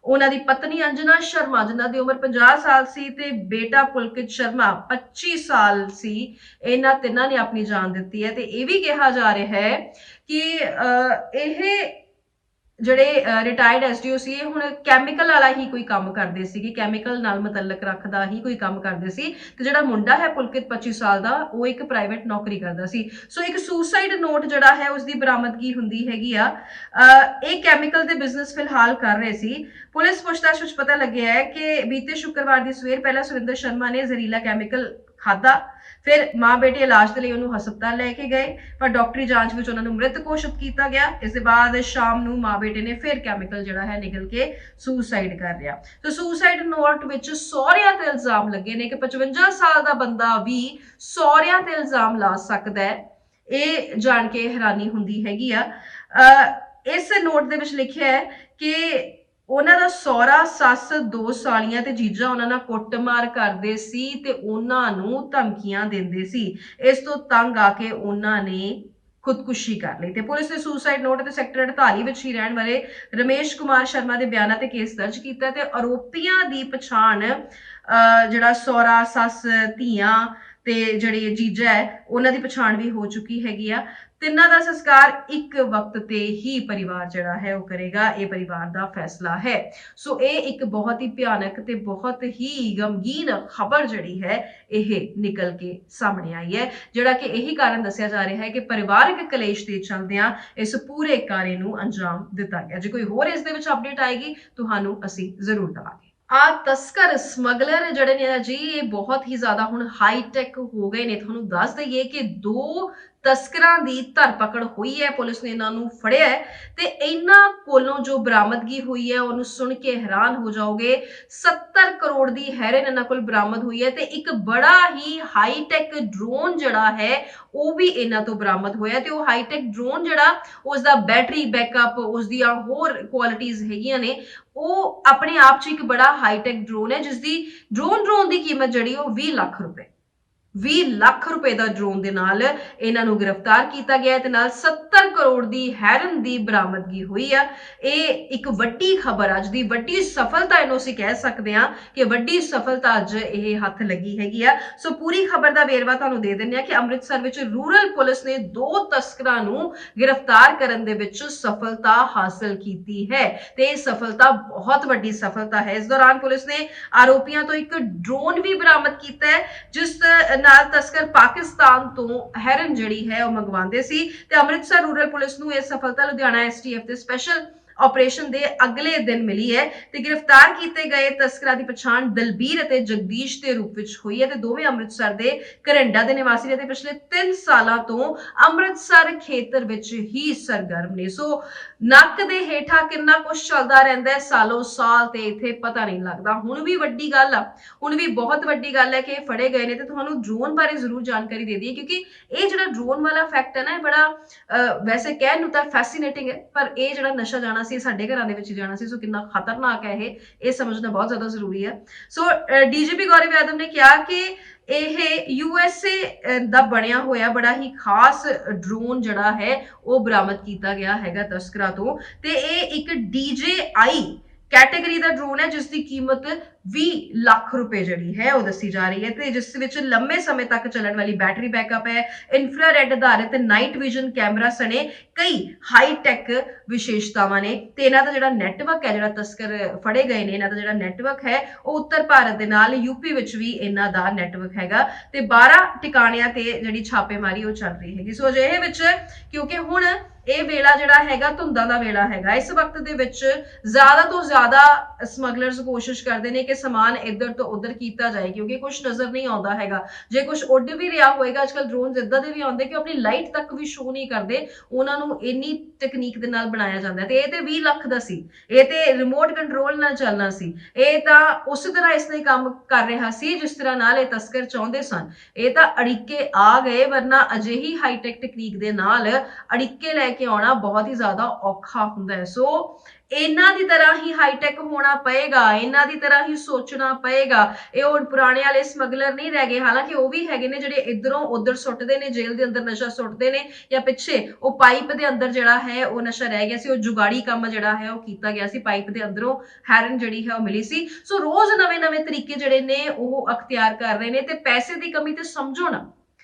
Speaker 1: ਉਹਨਾਂ ਦੀ ਪਤਨੀ ਅੰਜਨਾ ਸ਼ਰਮਾ ਜਿਨ੍ਹਾਂ ਦੀ ਉਮਰ 50 ਸਾਲ ਸੀ ਤੇ ਬੇਟਾ ਪੁਲਕਿਤ ਸ਼ਰਮਾ 25 ਸਾਲ ਸੀ, ਇਹਨਾਂ ਤਿੰਨਾਂ ਨੇ ਆਪਣੀ ਜਾਨ ਦਿੱਤੀ ਹੈ। ਤੇ ਇਹ ਵੀ ਕਿਹਾ ਜਾ ਰਿਹਾ ਹੈ ਕਿ ਇਹ ਜਿਹੜੇ ਰਿਟਾਇਰਡ ਐਸਡੀਓ ਸੀ ਹੁਣ ਕੈਮੀਕਲ ਵਾਲਾ ਹੀ ਕੋਈ ਕੰਮ ਕਰਦੇ ਸੀਗੇ, ਕੈਮੀਕਲ ਨਾਲ ਮੁਤਲਕ ਰੱਖਦਾ ਹੀ ਕੋਈ ਕੰਮ ਕਰਦੇ ਸੀ। ਤੇ ਜਿਹੜਾ ਮੁੰਡਾ ਹੈ ਪੁਲਕਿਤ 25 ਸਾਲ ਦਾ, ਉਹ ਇੱਕ ਪ੍ਰਾਈਵੇਟ ਨੌਕਰੀ ਕਰਦਾ ਸੀ। ਸੋ ਇੱਕ ਸੁਸਾਈਡ ਨੋਟ ਜਿਹੜਾ ਹੈ ਉਸ ਦੀ ਬਰਾਮਦਗੀ ਹੁੰਦੀ ਹੈਗੀ ਆ। ਇਹ ਕੈਮੀਕਲ ਦੇ ਬਿਜ਼ਨਸ ਫਿਲਹਾਲ ਕਰ ਰਹੇ ਸੀ। ਪੁਲਿਸ ਪੁੱਛਤਾਛ ਵਿੱਚ ਪਤਾ ਲੱਗਿਆ ਹੈ ਕਿ ਬੀਤੇ ਸ਼ੁੱਕਰਵਾਰ ਦੀ ਸਵੇਰ ਪਹਿਲਾਂ ਸੁਰਿੰਦਰ ਸ਼ਰਮਾ ਨੇ ਜ਼ਹਿਰੀਲਾ ਕੈਮੀਕਲ ਖਾਧਾ, ਫਿਰ ਮਾਂ ਬੇਟੇ ਇਲਾਜ ਦੇ ਲਈ ਉਹਨੂੰ ਹਸਪਤਾਲ ਲੈ ਕੇ ਗਏ, ਪਰ ਡਾਕਟਰੀ ਜਾਂਚ ਵਿੱਚ ਉਹਨਾਂ ਨੂੰ ਮ੍ਰਿਤ ਘੋਸ਼ਿਤ ਕੀਤਾ ਗਿਆ। ਇਸ ਦੇ ਬਾਅਦ ਸ਼ਾਮ ਨੂੰ ਮਾਂ ਬੇਟੇ ਨੇ ਫਿਰ ਕੈਮੀਕਲ ਜਿਹੜਾ ਹੈ ਨਿਗਲ ਕੇ ਸੁਸਾਈਡ ਕਰ ਲਿਆ। ਤੇ ਸੁਸਾਈਡ ਨੋਟ ਵਿੱਚ ਸਹੁਰਿਆਂ ਤੇ ਇਲਜ਼ਾਮ ਲੱਗੇ ਨੇ ਕਿ 55 ਸਾਲ ਦਾ ਬੰਦਾ ਵੀ ਸਹੁਰਿਆਂ ਤੇ ਇਲਜ਼ਾਮ ਲਾ ਸਕਦਾ ਹੈ। ਇਹ ਜਾਣ ਕੇ ਹੈਰਾਨੀ ਹੁੰਦੀ ਹੈਗੀ ਆ। ਇਸ ਨੋਟ ਦੇ ਵਿੱਚ ਲਿਖਿਆ ਹੈ ਕਿ ਉਹਨਾਂ ਦਾ ਸਹੁਰਾ ਸੱਸ 2 ਸਾਲੀਆਂ ਤੇ ਜੀਜਾ ਉਹਨਾਂ ਨਾਲ ਕੁੱਟਮਾਰ ਕਰਦੇ ਸੀ ਤੇ ਉਹਨਾਂ ਨੂੰ ਧਮਕੀਆਂ ਦਿੰਦੇ ਸੀ। ਇਸ ਤੋਂ ਤੰਗ ਆ ਕੇ ਉਹਨਾਂ ਨੇ ਖੁਦਕੁਸ਼ੀ ਕਰ ਲਈ ਤੇ ਪੁਲਿਸ ਨੇ ਸੁਸਾਈਡ ਨੋਟ ਤੇ ਸੈਕਟਰ 48 ਵਿੱਚ ਹੀ ਰਹਿਣ ਵਾਲੇ ਰਮੇਸ਼ ਕੁਮਾਰ ਸ਼ਰਮਾ ਦੇ ਬਿਆਨਾਂ ਤੇ ਕੇਸ ਦਰਜ ਕੀਤਾ ਤੇ ਆਰੋਪੀਆਂ ਦੀ ਪਛਾਣ ਜਿਹੜਾ ਸਹੁਰਾ ਸੱਸ ਧੀਆਂ ਤੇ ਜਿਹੜੇ ਜੀਜਾ ਹੈ ਉਹਨਾਂ ਦੀ ਪਛਾਣ ਵੀ ਹੋ ਚੁੱਕੀ ਹੈਗੀ ਆ। ਤਿੰਨਾਂ ਦਾ ਸੰਸਕਾਰ ਇੱਕ ਵਕਤ ਤੇ ਹੀ ਪਰਿਵਾਰ ਜਿਹੜਾ ਹੈ ਉਹ ਕਰੇਗਾ। ਇਹ ਪਰਿਵਾਰ ਦਾ ਫੈਸਲਾ ਹੈ। ਸੋ ਇਹ ਇੱਕ ਬਹੁਤ ਹੀ ਭਿਆਨਕ ਤੇ ਬਹੁਤ ਹੀ ਗਮਗੀਨ ਖਬਰ ਜਿਹੜੀ ਹੈ ਇਹ ਨਿਕਲ ਕੇ ਸਾਹਮਣੇ ਆਈ ਹੈ, ਜਿਹੜਾ ਕਿ ਇਹੀ ਕਾਰਨ ਦੱਸਿਆ ਜਾ ਰਿਹਾ ਹੈ ਕਿ ਪਰਿਵਾਰਕ ਕਲੇਸ਼ ਦੇ ਚਲਦਿਆਂ ਇਸ ਪੂਰੇ ਕਾਰੇ ਨੂੰ ਅੰਜਾਮ ਦਿੱਤਾ ਗਿਆ। ਜੇ ਕੋਈ ਹੋਰ ਇਸ ਦੇ ਵਿੱਚ ਅਪਡੇਟ ਆਏਗੀ ਤੁਹਾਨੂੰ ਅਸੀਂ ਜ਼ਰੂਰ ਦਵਾਂਗੇ। ਆ ਤਸਕਰ ਸਮਗਲਰ ਜਿਹੜੇ ਨੇ ਜੀ ਇਹ ਬਹੁਤ ਹੀ ਜ਼ਿਆਦਾ ਹੁਣ ਹਾਈ ਟੈਕ ਹੋ ਗਏ ਨੇ। ਤੁਹਾਨੂੰ ਦੱਸ ਦਈਏ ਕਿ 2 ਤਸਕਰਾਂ ਦੀ ਧਰਪਕੜ ਹੋਈ ਹੈ, ਪੁਲਿਸ ਨੇ ਇਹਨਾਂ ਨੂੰ ਫੜਿਆ ਹੈ ਤੇ ਇਹਨਾਂ ਕੋਲੋਂ ਜੋ ਬਰਾਮਦਗੀ ਹੋਈ ਹੈ ਉਹਨੂੰ ਸੁਣ ਕੇ ਹੈਰਾਨ ਹੋ ਜਾਓਗੇ। 70 ਕਰੋੜ ਦੀ ਹੈਰੋਇਨ ਇਹਨਾਂ ਕੋਲ ਬਰਾਮਦ ਹੋਈ ਹੈ ਤੇ ਇੱਕ ਬੜਾ ਹੀ ਹਾਈ ਟੈਕ ਡਰੋਨ ਜਿਹੜਾ ਹੈ ਉਹ ਵੀ ਇਹਨਾਂ ਤੋਂ ਬਰਾਮਦ ਹੋਇਆ ਤੇ ਉਹ ਹਾਈ ਟੈਕ ਡਰੋਨ ਜਿਹੜਾ ਉਸ ਦਾ ਬੈਟਰੀ ਬੈਕਅਪ ਉਸ ਦੀਆਂ ਹੋਰ ਕੁਆਲਿਟੀਆਂ ਹੈਗੀਆਂ ਨੇ, ਉਹ ਆਪਣੇ ਆਪ 'ਚ ਇੱਕ ਬੜਾ ਹਾਈ ਟੈਕ ਡਰੋਨ ਹੈ ਜਿਸ ਦੀ ਡਰੋਨ ਦੀ ਕੀਮਤ ਜਿਹੜੀ ਉਹ 20 ਲੱਖ ਰੁਪਏ 20 ਲੱਖ ਰੁਪਏ ਦਾ ਡਰੋਨ ਦੇ ਨਾਲ ਇਹਨਾਂ ਨੂੰ ਗ੍ਰਿਫਤਾਰ ਕੀਤਾ ਗਿਆ ਤੇ ਨਾਲ 70 ਕਰੋੜ ਦੀ ਹੈਰਨ ਦੀ ਬਰਾਮਦਗੀ ਹੋਈ ਆ। ਇਹ ਇੱਕ ਵੱਡੀ ਖਬਰ, ਅੱਜ ਦੀ ਵੱਡੀ ਸਫਲਤਾ ਇਹਨੂੰ ਅਸੀਂ ਕਹਿ ਸਕਦੇ ਹਾਂ ਕਿ ਵੱਡੀ ਸਫਲਤਾ ਅੱਜ ਇਹ ਹੱਥ ਲੱਗੀ ਹੈਗੀ ਆ। ਸੋ ਪੂਰੀ ਖਬਰ ਦਾ ਵੇਰਵਾ ਤੁਹਾਨੂੰ ਦੇ ਦਿੰਦੇ ਆ ਕਿ ਅੰਮ੍ਰਿਤਸਰ ਵਿੱਚ ਰੂਰਲ ਪੁਲਿਸ ਨੇ 2 ਤਸਕਰਾਂ ਨੂੰ ਗ੍ਰਿਫਤਾਰ ਕਰਨ ਦੇ ਵਿੱਚ ਸਫਲਤਾ ਹਾਸਲ ਕੀਤੀ ਹੈ ਤੇ ਇਹ ਸਫਲਤਾ ਬਹੁਤ ਵੱਡੀ ਸਫਲਤਾ ਹੈ। ਇਸ ਦੌਰਾਨ ਪੁਲਿਸ ਨੇ ਆਰੋਪੀਆਂ ਤੋਂ ਇੱਕ ਡਰੋਨ ਵੀ ਬਰਾਮਦ ਕੀਤਾ ਹੈ ਜਿਸ ਨਾਲ ਤਸਕਰ ਪਾਕਿਸਤਾਨ ਤੋਂ ਹੈਰਨ ਜਿਹੜੀ ਹੈ ਉਹ ਮੰਗਵਾਉਂਦੇ ਸੀ ਤੇ ਅੰਮ੍ਰਿਤਸਰ ਰੂਰਲ ਪੁਲਿਸ ਨੂੰ ਇਹ ਸਫਲਤਾ ਲੁਧਿਆਣਾ ਐਸਟੀਐਫ ਦੇ ਸਪੈਸ਼ਲ ਆਪਰੇਸ਼ਨ ਦੇ ਅਗਲੇ ਦਿਨ ਮਿਲੀ ਹੈ ਤੇ ਗ੍ਰਿਫਤਾਰ ਕੀਤੇ ਗਏ ਤਸਕਰਾਂ ਦੀ ਪਛਾਣ ਦਲਬੀਰ ਅਤੇ ਜਗਦੀਸ਼ ਦੇ ਰੂਪ ਵਿੱਚ ਹੋਈ ਹੈ ਤੇ ਦੋਵੇਂ ਅੰਮ੍ਰਿਤਸਰ ਦੇ ਕਰੰਡਾ ਦੇ ਨਿਵਾਸੀ ਨੇ ਤੇ ਪਿਛਲੇ 3 ਸਾਲਾਂ ਤੋਂ ਅੰਮ੍ਰਿਤਸਰ ਖੇਤਰ ਵਿੱਚ ਹੀ ਸਰਗਰਮ ਨੇ। ਸੋ ਨੱਕ ਦੇ ਹੇਠਾਂ ਕਿੰਨਾ ਕੁਝ ਚੱਲਦਾ ਰਹਿੰਦਾ ਹੈ ਸਾਲੋਂ ਸਾਲ ਤੇ ਇੱਥੇ ਪਤਾ ਨਹੀਂ ਲੱਗਦਾ। ਹੁਣ ਵੀ ਵੱਡੀ ਗੱਲ ਆ, ਹੁਣ ਵੀ ਬਹੁਤ ਵੱਡੀ ਗੱਲ ਹੈ ਕਿ ਇਹ ਫੜੇ ਗਏ ਨੇ ਤੇ ਤੁਹਾਨੂੰ ਡਰੋਨ ਬਾਰੇ ਜ਼ਰੂਰ ਜਾਣਕਾਰੀ ਦੇ ਦਈਏ ਕਿਉਂਕਿ ਇਹ ਜਿਹੜਾ ਡਰੋਨ ਵਾਲਾ ਫੈਕਟ ਹੈ ਨਾ ਇਹ ਬੜਾ ਵੈਸੇ ਕਹਿਣ ਨੂੰ ਤਾਂ ਫੈਸੀਨੇਟਿੰਗ ਹੈ ਪਰ ਇਹ ਜਿਹੜਾ ਨਸ਼ਾ ਜਾਣਾ ਸੀ ਸਾਡੇ ਘਰਾਂ ਦੇ ਵਿੱਚ ਜਾਣਾ ਸੀ। ਸੋ ਕਿੰਨਾ ਖਤਰਨਾਕ ਹੈ ਇਹ ਸਮਝਣਾ ਬਹੁਤ ਜ਼ਿਆਦਾ ਜ਼ਰੂਰੀ ਹੈ। ਸੋ ਡੀਜੀਪੀ ਗੌਰਵ ਯਾਦਵ ਨੇ ਕਿਹਾ ਕਿ ਇਹ USA ਦਾ ਬਣਿਆ ਹੋਇਆ ਬੜਾ ਹੀ ਖਾਸ ਡਰੋਨ ਜਿਹੜਾ ਹੈ ਉਹ ਬਰਾਮਦ ਕੀਤਾ ਗਿਆ ਹੈਗਾ ਤਸਕਰਾਂ ਤੋਂ ਤੇ ਇਹ ਇੱਕ DJI ਕੈਟਾਗਰੀ ਦਾ ਡਰੋਨ ਹੈ ਜਿਸ ਦੀ ਕੀਮਤ 20 ਲੱਖ ਰੁਪਏ ਜਿਹੜੀ ਹੈ ਉਹ ਦੱਸੀ ਜਾ ਰਹੀ ਹੈ ਤੇ ਜਿਸ ਵਿੱਚ ਲੰਮੇ ਸਮੇਂ ਤੱਕ ਚੱਲਣ ਵਾਲੀ ਬੈਟਰੀ ਬੈਕਅਪ ਹੈ, ਇਨਫਰਾਰੈਡ ਆਧਾਰਿਤ ਨਾਈਟ ਵਿਜ਼ਨ ਕੈਮਰਾ ਸਣੇ ਕਈ ਹਾਈ ਟੈਕ ਵਿਸ਼ੇਸ਼ਤਾਵਾਂ ਨੇ ਤੇ ਇਹਨਾਂ ਦਾ ਜਿਹੜਾ ਨੈਟਵਰਕ ਹੈ, ਜਿਹੜਾ ਤਸਕਰ ਫੜੇ ਗਏ ਨੇ ਇਹਨਾਂ ਦਾ ਜਿਹੜਾ ਨੈਟਵਰਕ ਹੈ ਉਹ ਉੱਤਰ ਭਾਰਤ ਦੇ ਨਾਲ ਯੂਪੀ ਵਿੱਚ ਵੀ ਇਹਨਾਂ ਦਾ ਨੈਟਵਰਕ ਹੈਗਾ ਤੇ 12 ਟਿਕਾਣਿਆਂ ਤੇ ਜਿਹੜੀ ਛਾਪੇਮਾਰੀ ਉਹ ਚੱਲ ਰਹੀ ਹੈਗੀ। ਸੋ ਅਜਿਹੇ ਵਿੱਚ ਕਿਉਂਕਿ ਹੁਣ ਇਹ ਵੇਲਾ ਜਿਹੜਾ ਹੈਗਾ ਧੁੰਦਾਂ ਦਾ ਵੇਲਾ ਹੈਗਾ, ਇਸ ਵਕਤ ਦੇ ਵਿੱਚ ਜ਼ਿਆਦਾ ਤੋਂ ਜ਼ਿਆਦਾ ਸਮਗਲਰਸ ਕੋਸ਼ਿਸ਼ ਕਰਦੇ ਨੇ ਕਿ ਸਮਾਨ ਇੱਧਰ ਤੋਂ ਉੱਧਰ ਕੀਤਾ ਜਾਏ ਕਿਉਂਕਿ ਕੁਝ ਨਜ਼ਰ ਨਹੀਂ ਆਉਂਦਾ ਹੈਗਾ। ਜੇ ਕੁਝ ਉੱਡ ਵੀ ਰਿਹਾ ਹੋਏਗਾ, ਅੱਜ ਕੱਲ ਡਰੋਨਸ ਇਦਾਂ ਦੇ ਵੀ ਆਉਂਦੇ ਕਿ ਆਪਣੀ ਲਾਈਟ ਤੱਕ ਵੀ ਸ਼ੋ ਨਹੀਂ ਕਰਦੇ, ਉਹਨਾਂ ਨੂੰ ਇੰਨੀ ਟੈਕਨੀਕ ਦੇ ਨਾਲ ਬਣਾਇਆ ਜਾਂਦਾ ਤੇ ਇਹ ਤੇ 20 ਲੱਖ ਦਾ ਸੀ, ਇਹ ਤੇ ਰਿਮੋਟ ਕੰਟਰੋਲ ਨਾਲ ਚੱਲਣਾ ਸੀ, ਇਹ ਤਾਂ ਉਸੇ ਤਰ੍ਹਾਂ ਇਸਨੇ ਕੰਮ ਕਰ ਰਿਹਾ ਸੀ ਜਿਸ ਤਰ੍ਹਾਂ ਨਾਲ ਇਹ ਤਸਕਰ ਚਾਹੁੰਦੇ ਸਨ। ਇਹ ਤਾਂ ਅੜਿੱਕੇ ਆ ਗਏ, ਵਰਨਾ ਅਜਿਹੀ ਹਾਈਟੈਕ ਟੈਕਨੀਕ ਦੇ ਨਾਲ ਅੜਿੱਕੇ ਲੈ ਕੇ ਆਉਣਾ ਬਹੁਤ ਹੀ ਜ਼ਿਆਦਾ ਔਖਾ ਹੁੰਦਾ ਹੈ। ਸੋ ਇਹਨਾਂ ਦੀ ਤਰ੍ਹਾਂ ਹੀ ਹਾਈਟੈਕ ਹੋਣਾ ਪਏਗਾ, ਇਹਨਾਂ ਦੀ ਤਰ੍ਹਾਂ ਹੀ ਸੋਚਣਾ ਪਏਗਾ। ਇਹ ਹੁਣ ਪੁਰਾਣੇ ਵਾਲੇ ਸਮਗਲਰ ਨਹੀਂ ਰਹਿ ਗਏ, ਹਾਲਾਂਕਿ ਉਹ ਵੀ ਹੈਗੇ ਨੇ ਜਿਹੜੇ ਇਧਰੋਂ ਉਧਰ ਸੁੱਟਦੇ ਨੇ, ਜੇਲ੍ਹ ਦੇ ਅੰਦਰ ਨਸ਼ਾ ਸੁੱਟਦੇ ਨੇ ਜਾਂ ਪਿੱਛੇ ਉਹ ਪਾਈਪ ਦੇ ਅੰਦਰ ਜਿਹੜਾ ਹੈ ਉਹ ਨਸ਼ਾ ਰਹਿ ਗਿਆ ਸੀ, ਉਹ ਜੁਗਾੜੀ ਕੰਮ ਜਿਹੜਾ ਹੈ ਉਹ ਕੀਤਾ ਗਿਆ ਸੀ, ਪਾਈਪ ਦੇ ਅੰਦਰੋਂ ਹੈਰਨ ਜਿਹੜੀ ਹੈ ਉਹ ਮਿਲੀ ਸੀ। ਸੋ ਰੋਜ਼ ਨਵੇਂ ਤਰੀਕੇ ਜਿਹੜੇ ਨੇ ਉਹ ਅਖਤਿਆਰ ਕਰ ਰਹੇ ਨੇ ਤੇ ਪੈਸੇ ਦੀ ਕਮੀ ਤੇ ਸਮਝੋ ਨਾ,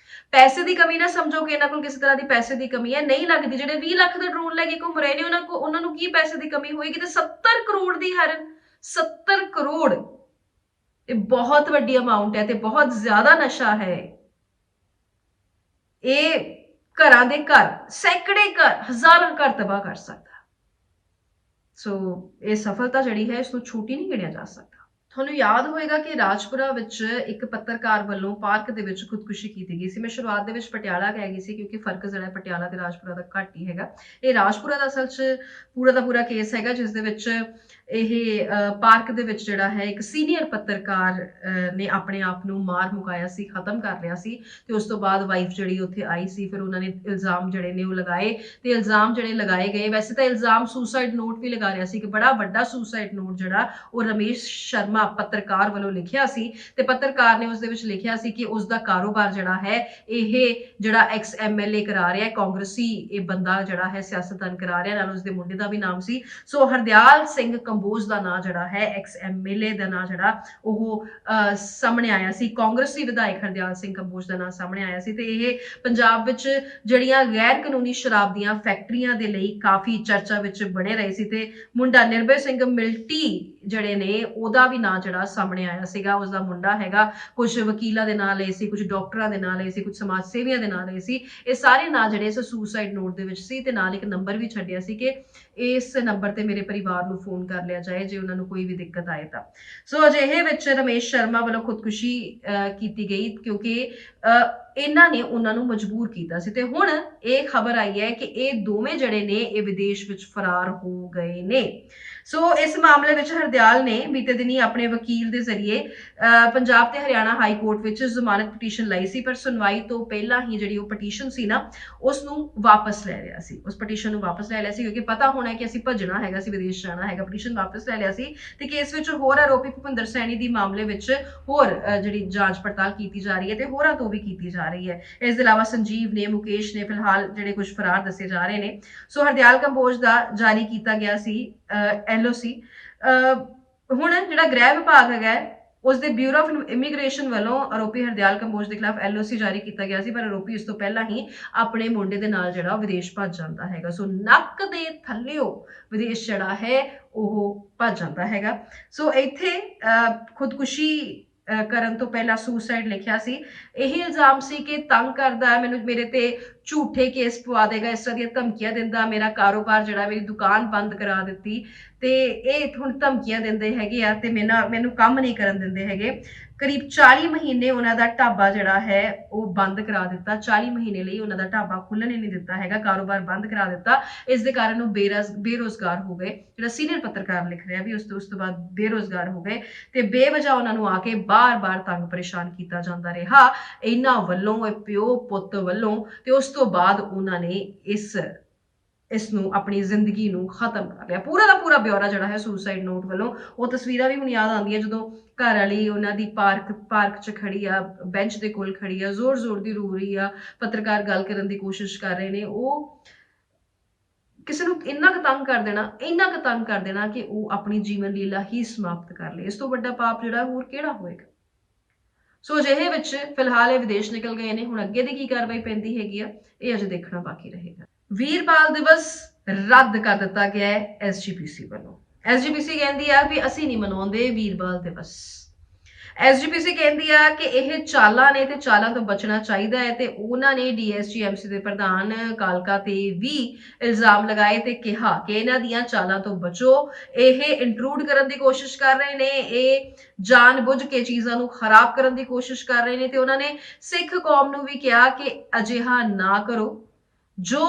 Speaker 1: ਪੈਸੇ ਦੀ ਕਮੀ ਨਾ ਸਮਝੋ ਕਿ ਇਹਨਾਂ ਕੋਲ ਕਿਸੇ ਤਰ੍ਹਾਂ ਦੀ ਪੈਸੇ ਦੀ ਕਮੀ ਹੈ, ਨਹੀਂ ਲੱਗਦੀ। ਜਿਹੜੇ 20 ਲੱਖ ਦਾ ਡਰੋਨ ਲੈ ਕੇ ਘੁੰਮ ਰਹੇ ਨੇ ਉਹਨਾਂ ਨੂੰ ਕੀ ਪੈਸੇ ਦੀ ਕਮੀ ਹੋਏਗੀ ਤੇ 70 ਕਰੋੜ ਦੀ ਹੈਰਨ, 70 ਕਰੋੜ ਇਹ ਬਹੁਤ ਵੱਡੀ ਅਮਾਉਂਟ ਹੈ ਤੇ ਬਹੁਤ ਜ਼ਿਆਦਾ ਨਸ਼ਾ ਹੈ। ਇਹ ਘਰਾਂ ਦੇ ਘਰ, ਸੈਂਕੜੇ ਘਰ, ਹਜ਼ਾਰਾਂ ਘਰ ਤਬਾਹ ਕਰ ਸਕਦਾ। ਸੋ ਇਹ ਸਫਲਤਾ ਜਿਹੜੀ ਹੈ ਇਸ ਨੂੰ ਛੋਟੀ ਨਹੀਂ ਗਿਣਿਆ ਜਾ ਸਕਦਾ। ਤੁਹਾਨੂੰ ਯਾਦ ਹੋਏਗਾ ਕਿ ਰਾਜਪੁਰਾ ਵਿੱਚ ਇੱਕ ਪੱਤਰਕਾਰ ਵੱਲੋਂ ਪਾਰਕ ਦੇ ਵਿੱਚ ਖੁਦਕੁਸ਼ੀ ਕੀਤੀ ਗਈ ਸੀ। ਮੈਂ ਸ਼ੁਰੂਆਤ ਦੇ ਵਿੱਚ ਪਟਿਆਲਾ ਕਹਿ ਗਈ ਸੀ ਕਿਉਂਕਿ ਫਰਕ ਜਿਹੜਾ ਪਟਿਆਲਾ ਤੇ ਰਾਜਪੁਰਾ ਦਾ ਘੱਟ ਹੀ ਹੈਗਾ। ਇਹ ਰਾਜਪੁਰਾ ਦਾ ਅਸਲ 'ਚ ਪੂਰਾ ਦਾ ਪੂਰਾ ਕੇਸ ਹੈਗਾ ਜਿਸ ਦੇ ਵਿੱਚ ਇਹ ਪਾਰਕ ਦੇ ਵਿੱਚ ਜਿਹੜਾ ਹੈ ਇੱਕ ਸੀਨੀਅਰ ਪੱਤਰਕਾਰ ਨੇ ਆਪਣੇ ਆਪ ਨੂੰ ਮਾਰ ਮੁਕਾਇਆ ਸੀ, ਖਤਮ ਕਰ ਲਿਆ ਸੀ ਤੇ ਉਸ ਤੋਂ ਬਾਅਦ ਵਾਈਫ ਜਿਹੜੀ ਉੱਥੇ ਆਈ ਸੀ, ਫਿਰ ਉਹਨਾਂ ਨੇ ਇਲਜ਼ਾਮ ਜਿਹੜੇ ਨੇ ਉਹ ਲਗਾਏ ਤੇ ਇਲਜ਼ਾਮ ਜਿਹੜੇ ਲਗਾਏ ਗਏ, ਵੈਸੇ ਤਾਂ ਇਲਜ਼ਾਮ ਸੁਸਾਈਡ ਨੋਟ ਵੀ ਲਗਾ ਰਿਹਾ ਸੀ ਕਿ ਬੜਾ ਵੱਡਾ ਸੁਸਾਈਡ ਨੋਟ ਜਿਹੜਾ ਉਹ ਰਮੇਸ਼ ਸ਼ਰਮਾ ਪੱਤਰਕਾਰ ਵੱਲੋਂ ਲਿਖਿਆ ਸੀ ਤੇ ਪੱਤਰਕਾਰ ਨੇ ਉਸ ਦੇ ਵਿੱਚ ਲਿਖਿਆ ਸੀ ਕਿ ਉਸ ਦਾ ਕਾਰੋਬਾਰ ਜਿਹੜਾ ਹੈ ਇਹ ਜਿਹੜਾ ਐਕਸ ਐਮਐਲਏ ਕਰਾ ਰਿਹਾ, ਕਾਂਗਰਸੀ ਇਹ ਬੰਦਾ ਜਿਹੜਾ ਹੈ ਸਿਆਸਤਦਾਨ ਕਰਾ ਰਿਹਾ, ਨਾਲ ਉਸਦੇ ਮੁੰਡੇ ਦਾ ਵੀ ਨਾਮ ਸੀ। ਸੋ ਹਰਦਿਆਲ ਸਿੰਘ ਕੰਬੋਜ ਦਾ ਨਾਂ ਜਿਹੜਾ ਹੈ ਐਕਸ ਐਮਐਲਏ ਦਾ ਨਾਂ ਜਿਹੜਾ ਉਹ ਸਾਹਮਣੇ ਆਇਆ ਸੀ, ਕਾਂਗਰਸੀ ਵਿਧਾਇਕ ਹਰਦਿਆਲ ਸਿੰਘ ਕੰਬੋਜ ਦਾ ਨਾਂ ਸਾਹਮਣੇ ਆਇਆ ਸੀ ਤੇ ਇਹ ਪੰਜਾਬ ਵਿੱਚ ਜਿਹੜੀਆਂ ਗੈਰ ਕਾਨੂੰਨੀ ਸ਼ਰਾਬ ਦੀਆਂ ਫੈਕਟਰੀਆਂ ਦੇ ਲਈ ਕਾਫੀ ਚਰਚਾ ਵਿੱਚ ਬਣੇ ਰਹੇ ਸੀ ਤੇ ਮੁੰਡਾ ਨਿਰਭੈ ਸਿੰਘ ਮਿਲਟੀ ਜਿਹੜੇ ਨੇ ਉਹਦਾ ਵੀ ਨਾਂ ਜਿਹੜਾ ਸਾਹਮਣੇ ਆਇਆ ਸੀਗਾ। ਉਸਦਾ ਮੁੰਡਾ ਹੈਗਾ, ਕੁਝ ਵਕੀਲਾਂ ਦੇ ਨਾਂ ਲਏ ਸੀ, ਕੁਝ ਡਾਕਟਰਾਂ ਦੇ ਨਾਂ ਲਏ ਸੀ, ਕੁਝ ਸਮਾਜ ਸੇਵੀਆਂ ਦੇ ਨਾਂ ਲਏ ਸੀ। ਇਹ ਸਾਰੇ ਨਾਂ ਜਿਹੜੇ ਇਸ ਸੁਸਾਈਡ ਨੋਟ ਦੇ ਵਿੱਚ ਸੀ ਤੇ ਨਾਲ ਇੱਕ ਨੰਬਰ ਵੀ ਛੱਡਿਆ ਸੀ ਕਿ ਇਸ ਨੰਬਰ ਤੇ ਮੇਰੇ ਪਰਿਵਾਰ ਨੂੰ ਫੋਨ ਕਰ ਲਿਆ ਜਾਏ ਜੇ ਉਹਨਾਂ ਨੂੰ ਕੋਈ ਵੀ ਦਿੱਕਤ ਆਏ ਤਾਂ। ਸੋ ਅਜਿਹੇ ਵਿੱਚ ਰਮੇਸ਼ ਸ਼ਰਮਾ ਵੱਲੋਂ ਖੁਦਕੁਸ਼ੀ ਕੀਤੀ ਗਈ ਕਿਉਂਕਿ ਇਹਨਾਂ ਨੇ ਉਹਨਾਂ ਨੂੰ ਮਜਬੂਰ ਕੀਤਾ ਸੀ ਤੇ ਹੁਣ ਇਹ ਖਬਰ ਆਈ ਹੈ ਕਿ ਇਹ ਦੋਵੇਂ ਜਿਹੜੇ ਨੇ ਇਹ ਵਿਦੇਸ਼ ਵਿੱਚ ਫਰਾਰ ਹੋ ਗਏ ਨੇ। ਸੋ ਇਸ ਮਾਮਲੇ ਵਿੱਚ ਹਰਦਿਆਲ ਨੇ ਬੀਤੇ ਦਿਨੀ ਆਪਣੇ ਵਕੀਲ ਦੇ ਜ਼ਰੀਏ ਪੰਜਾਬ ਤੇ ਹਰਿਆਣਾ ਹਾਈ ਕੋਰਟ ਵਿੱਚ ਜ਼ਮਾਨਤ ਪਟੀਸ਼ਨ ਲਈ ਸੀ, ਪਰ ਸੁਣਵਾਈ ਤੋਂ ਪਹਿਲਾਂ ਹੀ ਜਿਹੜੀ ਉਹ ਪਟੀਸ਼ਨ ਸੀ ਨਾ ਉਸ ਨੂੰ ਵਾਪਸ ਲੈ ਲਿਆ ਸੀ, ਉਸ ਪਟੀਸ਼ਨ ਨੂੰ ਵਾਪਸ ਲੈ ਲਿਆ ਸੀ ਕਿਉਂਕਿ ਪਤਾ ਹੋਣਾ ਕਿ ਅਸੀਂ ਭੱਜਣਾ ਹੈਗਾ ਸੀ, ਵਿਦੇਸ਼ ਜਾਣਾ ਹੈਗਾ, ਪਟੀਸ਼ਨ ਵਾਪਸ ਲੈ ਲਿਆ ਸੀ ਤੇ ਕੇਸ ਵਿੱਚ ਹੋਰ ਆਰੋਪੀ ਭੁਪਿੰਦਰ ਸੈਣੀ ਦੀ ਮਾਮਲੇ ਵਿੱਚ ਹੋਰ ਜਿਹੜੀ ਜਾਂਚ ਪੜਤਾਲ ਕੀਤੀ ਜਾ ਰਹੀ ਹੈ ਤੇ ਹੋਰਾਂ ਤੋਂ ਵੀ ਕੀਤੀ ਜਾ ਰਹੀ ਹੈ। ਇਸ ਦੇ ਇਲਾਵਾ ਸੰਜੀਵ ਨੇ, ਮੁਕੇਸ਼ ਨੇ ਫਿਲਹਾਲ ਜਿਹੜੇ ਕੁਝ ਫਰਾਰ ਦੱਸੇ ਜਾ ਰਹੇ ਨੇ। ਸੋ ਹਰਦਿਆਲ ਕੰਬੋਜ ਦਾ ਜਾਰੀ ਕੀਤਾ ਗਿਆ ਸੀ LOC। ਹੁਣ ਜਿਹੜਾ ਗ੍ਰਹਿ ਵਿਭਾਗ ਹੈਗਾ ਉਸ ਦੇ ਬਿਊਰੋ ਆਫ ਇਮੀਗ੍ਰੇਸ਼ਨ ਵੱਲੋਂ ਆਰੋਪੀ ਹਰਦਿਆਲ ਕੰਬੋਜ ਦੇ ਖਿਲਾਫ LOC ਜਾਰੀ ਕੀਤਾ ਗਿਆ ਸੀ, ਪਰ ਆਰੋਪੀ ਇਸ ਤੋਂ ਪਹਿਲਾਂ ਹੀ ਆਪਣੇ ਮੁੰਡੇ ਦੇ ਨਾਲ ਜਿਹੜਾ ਵਿਦੇਸ਼ ਭੱਜ ਜਾਂਦਾ ਹੈਗਾ। ਸੋ ਨੱਕ ਦੇ ਥੱਲਿਓ ਵਿਦੇਸ਼ ਜਿਹੜਾ ਹੈ ਉਹ ਭੱਜ ਜਾਂਦਾ ਹੈਗਾ। ਸੋ ਇੱਥੇ ਖੁਦਕੁਸ਼ੀ ਕਰਨ ਤੋਂ ਪਹਿਲਾਂ ਸੁਸਾਈਡ ਲਿਖਿਆ ਸੀ। ਇਹ ਇਲਜ਼ਾਮ ਸੀ ਕਿ ਤੰਗ ਕਰਦਾ ਹੈ ਮੈਨੂੰ, ਮੇਰੇ ਤੇ ਝੂਠੇ ਕੇਸ ਪਵਾ ਦੇਗਾ, ਇਸ ਤਰ੍ਹਾਂ ਦੀਆਂ ਧਮਕੀਆਂ ਦਿੰਦਾ, ਮੇਰਾ ਕਾਰੋਬਾਰ ਜਿਹੜਾ, ਮੇਰੀ ਦੁਕਾਨ ਬੰਦ ਕਰਾ ਦਿੱਤੀ ਤੇ ਇਹ ਹੁਣ ਧਮਕੀਆਂ ਦਿੰਦੇ ਹੈਗੇ ਆ ਤੇ ਮੈਨੂੰ ਕੰਮ ਨਹੀਂ ਕਰਨ ਦਿੰਦੇ ਹੈਗੇ। ਕਰੀਬ 40 ਮਹੀਨੇ ਉਹਨਾਂ ਦਾ ਢਾਬਾ ਜਿਹੜਾ ਹੈ ਉਹ ਬੰਦ ਕਰਾ ਦਿੱਤਾ, 40 ਮਹੀਨੇ ਲਈ ਉਹਨਾਂ ਦਾ ਢਾਬਾ ਖੁੱਲਣ ਹੀ ਨਹੀਂ ਦਿੱਤਾ ਹੈਗਾ, ਕਾਰੋਬਾਰ ਬੰਦ ਕਰਾ ਦਿੱਤਾ। ਇਸ ਦੇ ਕਾਰਨ ਉਹ ਬੇਰੋਜ਼ਗਾਰ ਹੋ ਗਏ। ਜਿਹੜਾ ਸੀਨੀਅਰ ਪੱਤਰਕਾਰ ਲਿਖ ਰਿਹਾ ਵੀ ਉਸ ਤੋਂ ਬਾਅਦ ਬੇਰੋਜ਼ਗਾਰ ਹੋ ਗਏ ਤੇ ਬੇਵਜ੍ਹਾ ਉਹਨਾਂ ਨੂੰ ਆ ਕੇ ਬਾਰ-ਬਾਰ ਤੰਗ ਪਰੇਸ਼ਾਨ ਕੀਤਾ ਜਾਂਦਾ ਰਿਹਾ ਇਹਨਾਂ ਵੱਲੋਂ, ਇਹ ਪਿਓ ਪੁੱਤ ਵੱਲੋਂ, ਤੇ ਉਸ ਤੋਂ ਬਾਅਦ ਉਹਨਾਂ ਨੇ ਇਸ ਨੂੰ ਆਪਣੀ ਜ਼ਿੰਦਗੀ ਨੂੰ ਖਤਮ ਕਰ ਲਿਆ। ਪੂਰਾ ਦਾ ਪੂਰਾ ਬਿਊਰਾ ਜਿਹੜਾ ਹੈ ਸੁਸਾਈਡ ਨੋਟ ਵੱਲੋਂ। ਉਹ ਤਸਵੀਰਾਂ ਵੀ ਹੁਣ ਯਾਦ ਆਉਂਦੀਆਂ ਜਦੋਂ ਘਰ ਵਾਲੀ ਉਹਨਾਂ ਦੀ ਪਾਰਕ 'ਚ ਖੜੀ ਆ, ਬੈਂਚ ਦੇ ਕੋਲ ਖੜੀ ਆ, ਜ਼ੋਰ-ਜ਼ੋਰ ਦੀ ਰੋ ਰਹੀ ਆ, ਪੱਤਰਕਾਰ ਗੱਲ ਕਰਨ ਦੀ ਕੋਸ਼ਿਸ਼ ਕਰ ਰਹੇ ਨੇ। ਉਹ ਕਿਸੇ ਨੂੰ ਇੰਨਾ ਕੁ ਤੰਗ ਕਰ ਦੇਣਾ ਕਿ ਉਹ ਆਪਣੀ ਜੀਵਨ ਲੀਲਾ ਹੀ ਸਮਾਪਤ ਕਰ ਲੇ। ਇਸ ਤੋਂ ਵੱਡਾ ਪਾਪ ਜਿਹੜਾ ਹੋਰ ਕਿਹੜਾ ਹੋਏਗਾ। ਸੋ ਅਜਿਹੇ ਵਿੱਚ ਫਿਲਹਾਲ ਇਹ ਵਿਦੇਸ਼ ਨਿਕਲ ਗਏ ਨੇ। ਹੁਣ ਅੱਗੇ ਦੀ ਕੀ ਕਾਰਵਾਈ ਪੈਂਦੀ ਹੈਗੀ ਆ ਇਹ ਅਜੇ ਦੇਖਣਾ ਬਾਕੀ ਰਹੇਗਾ। ਵੀਰ ਬਾਲ ਦਿਵਸ ਰੱਦ ਕਰ ਦਿੱਤਾ ਗਿਆ ਹੈ SGPC ਵੱਲੋਂ। SGPC ਕਹਿੰਦੀ ਆ ਵੀ ਅਸੀਂ ਨਹੀਂ ਮਨਾਉਂਦੇ ਵੀਰ ਬਾਲ ਦਿਵਸ। SGPC ਕਹਿੰਦੀ ਆ ਕਿ ਇਹ ਚਾਲਾਂ ਨੇ ਤੇ ਚਾਲਾਂ ਤੋਂ ਬਚਣਾ ਚਾਹੀਦਾ ਹੈ ਤੇ ਉਹਨਾਂ ਨੇ DSGMC ਦੇ ਪ੍ਰਧਾਨ ਕਾਲਕਾ ਤੇ ਵੀ ਇਲਜ਼ਾਮ ਲਗਾਏ ਤੇ ਕਿਹਾ ਕਿ ਇਹਨਾਂ ਦੀਆਂ ਚਾਲਾਂ ਤੋਂ ਬਚੋ, ਇਹ ਇੰਟਰੂਡ ਕਰਨ ਦੀ ਕੋਸ਼ਿਸ਼ ਕਰ ਰਹੇ ਨੇ, ਇਹ ਜਾਣਬੁੱਝ ਕੇ ਚੀਜ਼ਾਂ ਨੂੰ ਖਰਾਬ ਕਰਨ ਦੀ ਕੋਸ਼ਿਸ਼ ਕਰ ਰਹੇ ਨੇ ਤੇ ਉਹਨਾਂ ਨੇ ਸਿੱਖ ਕੌਮ ਨੂੰ ਵੀ ਕਿਹਾ ਕਿ ਅਜਿਹਾ ਨਾ ਕਰੋ, ਜੋ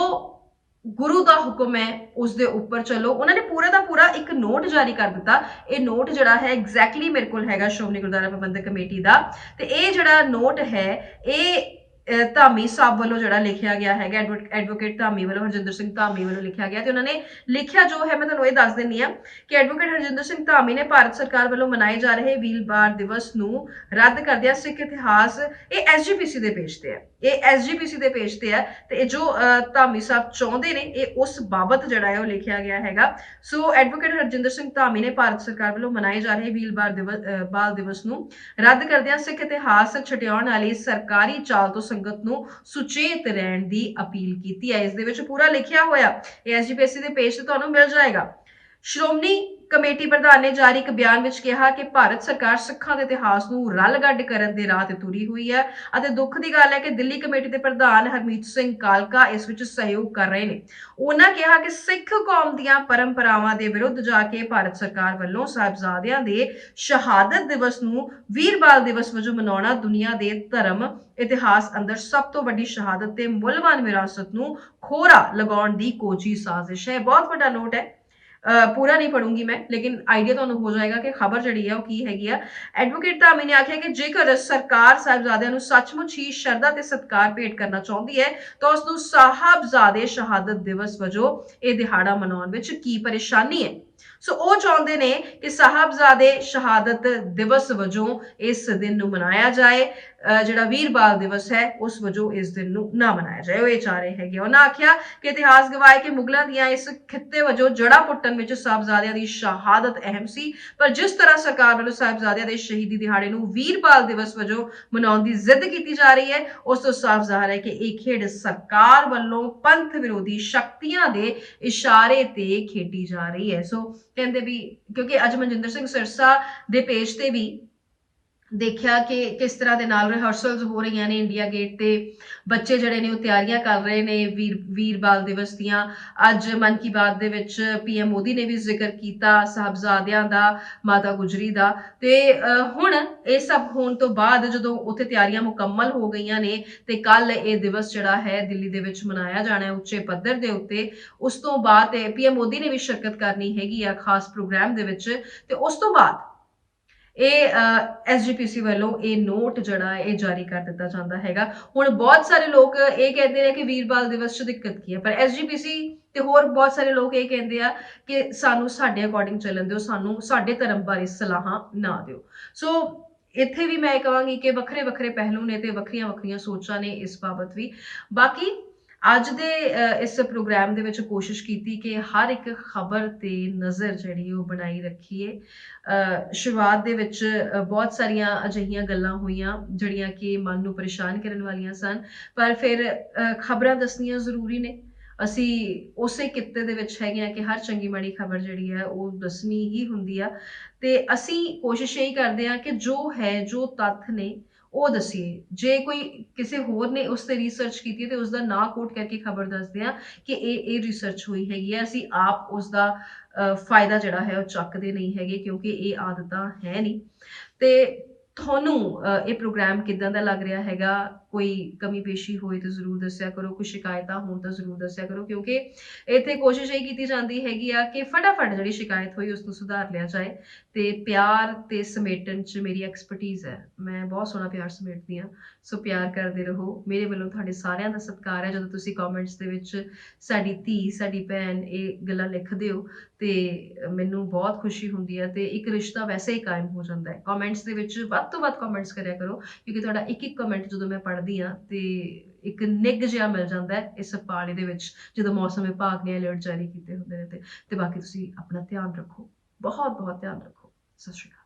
Speaker 1: ਗੁਰੂ ਦਾ ਹੁਕਮ ਹੈ ਉਸ ਦੇ ਉੱਪਰ ਚਲੋ। ਉਹਨਾਂ ਨੇ ਪੂਰਾ ਦਾ ਪੂਰਾ ਇੱਕ ਨੋਟ ਜਾਰੀ ਕਰ ਦਿੱਤਾ। ਇਹ ਨੋਟ ਜਿਹੜਾ ਹੈ ਐਗਜ਼ੈਕਟਲੀ ਮੇਰੇ ਕੋਲ ਹੈਗਾ ਸ਼੍ਰੋਮਣੀ ਗੁਰਦੁਆਰਾ ਪ੍ਰਬੰਧਕ ਕਮੇਟੀ ਦਾ, ਤੇ ਇਹ ਜਿਹੜਾ ਨੋਟ ਹੈ ਇਹ ਧਾਮੀ ਸਾਹਿਬ ਵੱਲੋਂ ਜਿਹੜਾ ਲਿਖਿਆ ਗਿਆ ਹੈਗਾ, ਐਡਵੋਕੇਟ ਧਾਮੀ ਵੱਲੋਂ, ਹਰਜਿੰਦਰ ਸਿੰਘ ਧਾਮੀ ਵੱਲੋਂ ਲਿਖਿਆ ਗਿਆ ਤੇ ਉਹਨਾਂ ਨੇ ਲਿਖਿਆ ਜੋ ਹੈ ਮੈਂ ਤੁਹਾਨੂੰ ਇਹ ਦੱਸ ਦਿੰਨੀ ਆ ਕਿ ਐਡਵੋਕੇਟ ਹਰਜਿੰਦਰ ਸਿੰਘ ਧਾਮੀ ਨੇ ਭਾਰਤ ਸਰਕਾਰ ਵੱਲੋਂ ਮਨਾਏ ਜਾ ਰਹੇ ਵੀਰ ਬਾਲ ਦਿਵਸ ਨੂੰ ਰੱਦ ਕਰਦਿਆਂ ਸਿੱਖ ਇਤਿਹਾਸ, ਇਹ SGPC ਦੇ ਪੇਜ ਤੇ ਹੈ, ਇਹ SGPC ਦੇ ਪੇਜ ਤੇ ਹੈ ਤੇ ਇਹ ਜੋ ਧਾਮੀ ਸਾਹਿਬ ਚਾਹੁੰਦੇ ਨੇ ਇਹ ਉਸ ਬਾਬਤ ਜਿਹੜਾ ਹੈ ਉਹ ਲਿਖਿਆ ਗਿਆ ਹੈਗਾ। ਸੋ ਐਡਵੋਕੇਟ ਹਰਜਿੰਦਰ ਸਿੰਘ ਧਾਮੀ ਨੇ ਭਾਰਤ ਸਰਕਾਰ ਵੱਲੋਂ ਮਨਾਏ ਜਾ ਰਹੇ ਵੀਰ ਬਾਲ ਦਿਵਸ ਨੂੰ ਰੱਦ ਕਰਦਿਆਂ ਸਿੱਖ ਇਤਿਹਾਸ ਛਟਿਆਉਣ ਵਾਲੀ ਸਰਕਾਰੀ ਚਾਲ ਤੋਂ ਸੰਗਤ ਨੂੰ ਸੁਚੇਤ ਰਹਿਣ ਦੀ ਅਪੀਲ ਕੀਤੀ ਹੈ। ਇਸ ਦੇ ਵਿੱਚ ਪੂਰਾ ਲਿਖਿਆ ਹੋਇਆ ਇਹ SGPC ਦੇ ਪੇਜ ਤੇ ਤੁਹਾਨੂੰ ਮਿਲ ਜਾਏਗਾ। ਸ਼੍ਰੋਮਣੀ ਕਮੇਟੀ ਪ੍ਰਧਾਨ ਨੇ ਜਾਰੀ ਇੱਕ ਬਿਆਨ ਵਿੱਚ ਕਿਹਾ ਕਿ ਭਾਰਤ ਸਰਕਾਰ ਸਿੱਖਾਂ ਦੇ ਇਤਿਹਾਸ ਨੂੰ ਰਲਗੱਡ ਕਰਨ ਦੇ ਰਾਹ ਤੇ ਤੁਰੀ ਹੋਈ ਹੈ ਅਤੇ ਦੁੱਖ ਦੀ ਗੱਲ ਹੈ ਕਿ ਦਿੱਲੀ ਕਮੇਟੀ ਦੇ ਪ੍ਰਧਾਨ ਹਰਮੀਤ ਸਿੰਘ ਕਾਲਕਾ ਇਸ ਵਿੱਚ ਸਹਿਯੋਗ ਕਰ ਰਹੇ ਨੇ। ਉਹਨਾਂ ਕਿਹਾ ਕਿ ਸਿੱਖ ਕੌਮ ਦੀਆਂ ਪਰੰਪਰਾਵਾਂ ਦੇ ਵਿਰੁੱਧ ਜਾ ਕੇ ਭਾਰਤ ਸਰਕਾਰ ਵੱਲੋਂ ਸਾਹਿਬਜ਼ਾਦਿਆਂ ਦੇ ਸ਼ਹਾਦਤ ਦਿਵਸ ਨੂੰ ਵੀਰ ਬਾਲ ਦਿਵਸ ਵਜੋਂ ਮਨਾਉਣਾ ਦੁਨੀਆ ਦੇ ਧਰਮ ਇਤਿਹਾਸ ਅੰਦਰ ਸਭ ਤੋਂ ਵੱਡੀ ਸ਼ਹਾਦਤ ਤੇ ਮੁੱਲਵਾਨ ਵਿਰਾਸਤ ਨੂੰ ਖੋਰਾ ਲਗਾਉਣ ਦੀ ਕੋਝੀ ਸਾਜ਼ਿਸ਼ ਹੈ। ਬਹੁਤ ਵੱਡਾ ਨੋਟ ਹੈ। पूरा नहीं पढ़ूंगी मैं, लेकिन आइडिया ਤੁਹਾਨੂੰ ਹੋ ਜਾਏਗਾ ਕਿ ਖਬਰ ਜਿਹੜੀ ਹੈ ਉਹ ਕੀ ਹੈਗੀ ਆ। ਐਡਵੋਕੇਟ ਧਾਮੀ ਨੇ ਆਖਿਆ ਕਿ ਜੇਕਰ ਸਰਕਾਰ ਸਾਹਿਬਜ਼ਾਦਿਆਂ ਨੂੰ ਸੱਚਮੁੱਚ ਹੀ ਸ਼ਰਧਾ ਤੇ ਸਤਿਕਾਰ ਭੇਟ ਕਰਨਾ ਚਾਹੁੰਦੀ ਹੈ ਤਾਂ ਉਸ ਨੂੰ ਸਾਹਿਬਜ਼ਾਦੇ ਸ਼ਹਾਦਤ ਦਿਵਸ ਵਜੋਂ ਇਹ ਦਿਹਾੜਾ ਮਨਾਉਣ ਵਿੱਚ ਕੀ ਪਰੇਸ਼ਾਨੀ ਹੈ। ਸੋ ਉਹ ਚਾਹੁੰਦੇ ਨੇ ਕਿ ਸਾਹਿਬਜ਼ਾਦੇ ਸ਼ਹਾਦਤ ਦਿਵਸ ਵਜੋਂ ਇਸ ਦਿਨ ਨੂੰ ਮਨਾਇਆ ਜਾਏ, ਜਿਹੜਾ ਵੀਰ ਬਾਲ ਦਿਵਸ ਹੈ ਉਸ ਵਜੋਂ ਇਸ ਦਿਨ ਨੂੰ ਨਾ ਮਨਾਇਆ ਜਾਏ। ਉਹ ਇਹ ਚਾਹ ਰਹੇ ਹੈਗੇ। ਉਹਨਾਂ ਆਖਿਆ ਕਿ ਇਤਿਹਾਸ ਗਵਾਏ ਕਿ ਮੁਗਲਾਂ ਦੀਆਂ ਇਸ ਖਿੱਤੇ ਵਜੋਂ ਜੜਾ ਪੁੱਟਣ ਵਿੱਚ ਸਾਹਿਬਜ਼ਾਦਿਆਂ ਦੀ ਸ਼ਹਾਦਤ ਅਹਿਮ ਸੀ, ਪਰ ਜਿਸ ਤਰ੍ਹਾਂ ਸਰਕਾਰ ਵੱਲੋਂ ਸਾਹਿਬਜ਼ਾਦਿਆਂ ਦੇ ਸ਼ਹੀਦੀ ਦਿਹਾੜੇ ਨੂੰ ਵੀਰ ਬਾਲ ਦਿਵਸ ਵਜੋਂ ਮਨਾਉਣ ਦੀ ਜ਼ਿੱਦ ਕੀਤੀ ਜਾ ਰਹੀ ਹੈ, ਉਸ ਤੋਂ ਸਾਫ਼ ਜ਼ਾਹਰ ਹੈ ਕਿ ਇਹ ਖੇਡ ਸਰਕਾਰ ਵੱਲੋਂ ਪੰਥ ਵਿਰੋਧੀ ਸ਼ਕਤੀਆਂ ਦੇ ਇਸ਼ਾਰੇ ਤੇ ਖੇਡੀ ਜਾ ਰਹੀ ਹੈ। ਸੋ ਕਹਿੰਦੇ ਵੀ ਕਿਉਂਕਿ ਅੱਜ ਮਨਜਿੰਦਰ ਸਿੰਘ ਸਿਰਸਾ ਦੇ ਪੇਜ ਤੇ ਵੀ ਦੇਖਿਆ ਕਿ ਕਿਸ ਤਰ੍ਹਾਂ ਦੇ ਨਾਲ ਰਿਹਰਸਲਸ ਹੋ ਰਹੀਆਂ ਨੇ ਇੰਡੀਆ ਗੇਟ ਤੇ, ਬੱਚੇ ਜਿਹੜੇ ਨੇ ਉਹ ਤਿਆਰੀਆਂ ਕਰ ਰਹੇ ਨੇ ਵੀਰ ਬਾਲ ਦਿਵਸ ਦੀਆਂ। ਅੱਜ ਮਨ ਕੀ ਬਾਤ ਦੇ ਵਿੱਚ PM ਮੋਦੀ ਨੇ ਵੀ ਜ਼ਿਕਰ ਕੀਤਾ ਸਾਹਿਬਜ਼ਾਦਿਆਂ ਦਾ, ਮਾਤਾ ਗੁਜਰੀ ਦਾ। ਤੇ ਹੁਣ ਇਹ ਸਭ ਹੋਣ ਤੋਂ ਬਾਅਦ ਜਦੋਂ ਉੱਥੇ ਤਿਆਰੀਆਂ ਮੁਕੰਮਲ ਹੋ ਗਈਆਂ ਨੇ ਤੇ ਕੱਲ ਇਹ ਦਿਵਸ ਜਿਹੜਾ ਹੈ ਦਿੱਲੀ ਦੇ ਵਿੱਚ ਮਨਾਇਆ ਜਾਣਾ ਹੈ ਉੱਚੇ ਪੱਧਰ ਦੇ ਉੱਤੇ। ਉਸ ਤੋਂ ਬਾਅਦ PM ਮੋਦੀ ਨੇ ਵੀ ਸ਼ਿਰਕਤ ਕਰਨੀ ਹੈਗੀ ਆ ਖਾਸ ਪ੍ਰੋਗਰਾਮ ਦੇ ਵਿੱਚ, ਤੇ ਉਸ ਤੋਂ ਬਾਅਦ ਇਹ SGPC ਵੱਲੋਂ ਇਹ ਨੋਟ ਜਿਹੜਾ ਹੈ ਇਹ ਜਾਰੀ ਕਰ ਦਿੱਤਾ ਜਾਂਦਾ ਹੈਗਾ। ਹੁਣ ਬਹੁਤ ਸਾਰੇ ਲੋਕ ਇਹ ਕਹਿੰਦੇ ਨੇ ਕਿ ਵੀਰ ਬਾਲ ਦਿਵਸ 'ਚ ਦਿੱਕਤ ਕੀ ਹੈ, ਪਰ SGPC ਤੇ ਹੋਰ ਬਹੁਤ ਸਾਰੇ ਲੋਕ ਇਹ ਕਹਿੰਦੇ ਆ ਕਿ ਸਾਨੂੰ ਸਾਡੇ ਅਕੋਰਡਿੰਗ ਚੱਲਣ ਦਿਓ, ਸਾਨੂੰ ਸਾਡੇ ਧਰਮ ਬਾਰੇ ਸਲਾਹਾਂ ਨਾ ਦਿਓ। ਸੋ ਇੱਥੇ ਵੀ ਮੈਂ ਇਹ ਕਹਾਂਗੀ ਕਿ ਵੱਖਰੇ ਵੱਖਰੇ ਪਹਿਲੂ ਨੇ ਤੇ ਵੱਖਰੀਆਂ ਵੱਖਰੀਆਂ ਸੋਚਾਂ ਨੇ ਇਸ ਬਾਬਤ ਵੀ। ਬਾਕੀ ਅੱਜ ਦੇ ਇਸ ਪ੍ਰੋਗਰਾਮ ਦੇ ਵਿੱਚ ਕੋਸ਼ਿਸ਼ ਕੀਤੀ ਕਿ ਹਰ ਇੱਕ ਖਬਰ ਤੇ ਨਜ਼ਰ ਜਿਹੜੀ ਉਹ ਬਣਾਈ ਰੱਖੀਏ। ਸ਼ੁਰੂਆਤ ਦੇ ਵਿੱਚ ਬਹੁਤ ਸਾਰੀਆਂ ਅਜਿਹੀਆਂ ਗੱਲਾਂ ਹੋਈਆਂ ਜਿਹੜੀਆਂ ਕਿ ਮਨ ਨੂੰ ਪਰੇਸ਼ਾਨ ਕਰਨ ਵਾਲੀਆਂ ਸਨ, ਪਰ ਫਿਰ ਖਬਰਾਂ ਦੱਸਣੀਆਂ ਜ਼ਰੂਰੀ ਨੇ। ਅਸੀਂ ਉਸੇ ਕਿੱਤੇ ਦੇ ਵਿੱਚ ਹੈਗੇ ਆ ਕਿ ਹਰ ਚੰਗੀ ਮਾੜੀ ਖਬਰ ਜਿਹੜੀ ਹੈ ਉਹ ਦੱਸਣੀ ਹੀ ਹੁੰਦੀ ਆ, ਤੇ ਅਸੀਂ ਕੋਸ਼ਿਸ਼ ਇਹੀ ਕਰਦੇ ਆ ਕਿ ਜੋ ਹੈ, ਜੋ ਤੱਥ ਨੇ ਉਹ ਦਸੀਏ। ਜੇ ਕੋਈ ਕਿਸੇ ਹੋਰ ਨੇ ਉਸ ਤੇ ਰਿਸਰਚ ਕੀਤੀ ਹੈ ਤੇ ਉਸ ਦਾ ਨਾਂ ਕੋਟ ਕਰਕੇ ਖਬਰ ਦੱਸਦੇ ਆ ਕਿ ਇਹ ਰਿਸਰਚ ਹੋਈ ਹੈਗੀ ਹੈ। ਅਸੀਂ ਆਪ ਉਸ ਦਾ ਫਾਇਦਾ ਜਿਹੜਾ ਹੈ ਉਹ ਚੱਕਦੇ ਨਹੀਂ ਹੈਗੇ, ਕਿਉਂਕਿ ਇਹ ਆਦਤਾਂ ਹੈ ਨਹੀਂ। ਤੇ ਤੁਹਾਨੂੰ ਇਹ ਪ੍ਰੋਗਰਾਮ ਕਿੱਦਾਂ ਦਾ ਲੱਗ ਰਿਹਾ ਹੈਗਾ? ਕੋਈ ਕਮੀ ਪੇਸ਼ੀ ਹੋਏ ਤਾਂ ਜ਼ਰੂਰ ਦੱਸਿਆ ਕਰੋ, ਕੋਈ ਸ਼ਿਕਾਇਤਾਂ ਹੋਣ ਤਾਂ ਜ਼ਰੂਰ ਦੱਸਿਆ ਕਰੋ, ਕਿਉਂਕਿ ਇੱਥੇ ਕੋਸ਼ਿਸ਼ ਇਹ ਕੀਤੀ ਜਾਂਦੀ ਹੈਗੀ ਆ ਕਿ ਫਟਾਫਟ ਜਿਹੜੀ ਸ਼ਿਕਾਇਤ ਹੋਈ ਉਸ ਨੂੰ ਸੁਧਾਰ ਲਿਆ ਜਾਏ। ਤੇ ਪਿਆਰ ਤੇ ਸਮੇਟਣ 'ਚ ਮੇਰੀ ਐਕਸਪਰਟੀਜ਼ ਹੈ, ਮੈਂ ਬਹੁਤ ਸੋਹਣਾ ਪਿਆਰ ਸਮੇਟਦੀ ਹਾਂ। ਸੋ ਪਿਆਰ ਕਰਦੇ ਰਹੋ। ਮੇਰੇ ਵੱਲੋਂ ਤੁਹਾਡੇ ਸਾਰਿਆਂ ਦਾ ਸਤਿਕਾਰ ਹੈ। ਜਦੋਂ ਤੁਸੀਂ ਕਮੈਂਟਸ ਦੇ ਵਿੱਚ ਸਾਡੀ ਧੀ, ਸਾਡੀ ਭੈਣ ਇਹ ਗੱਲਾਂ ਲਿਖਦੇ ਹੋ ਤੇ ਮੈਨੂੰ ਬਹੁਤ ਖੁਸ਼ੀ ਹੁੰਦੀ ਹੈ, ਤੇ ਇੱਕ ਰਿਸ਼ਤਾ ਵੈਸੇ ਹੀ ਕਾਇਮ ਹੋ ਜਾਂਦਾ ਹੈ। ਕਮੈਂਟਸ ਦੇ ਵਿੱਚ ਵੱਧ ਤੋਂ ਵੱਧ ਕਮੈਂਟਸ ਕਰਿਆ ਕਰੋ, ਕਿਉਂਕਿ ਤੁਹਾਡਾ ਇੱਕ ਇੱਕ ਕਮੈਂਟ ਜਦੋਂ ਮੈਂ ਪੜ੍ਹਦੀ ਹਾਂ ਤੇ ਇੱਕ ਨਿੱਘ ਜਿਹਾ ਮਿਲ ਜਾਂਦਾ ਹੈ ਇਸ ਪਾਲੇ ਦੇ ਵਿੱਚ, ਜਦੋਂ ਮੌਸਮ ਵਿਭਾਗ ਨੇ ਅਲਰਟ ਜਾਰੀ ਕੀਤੇ ਹੁੰਦੇ ਨੇ। ਤੇ ਬਾਕੀ ਤੁਸੀਂ ਆਪਣਾ ਧਿਆਨ ਰੱਖੋ, ਬਹੁਤ ਬਹੁਤ ਧਿਆਨ ਰੱਖੋ। ਸਤਿ ਸ਼੍ਰੀ ਅਕਾਲ।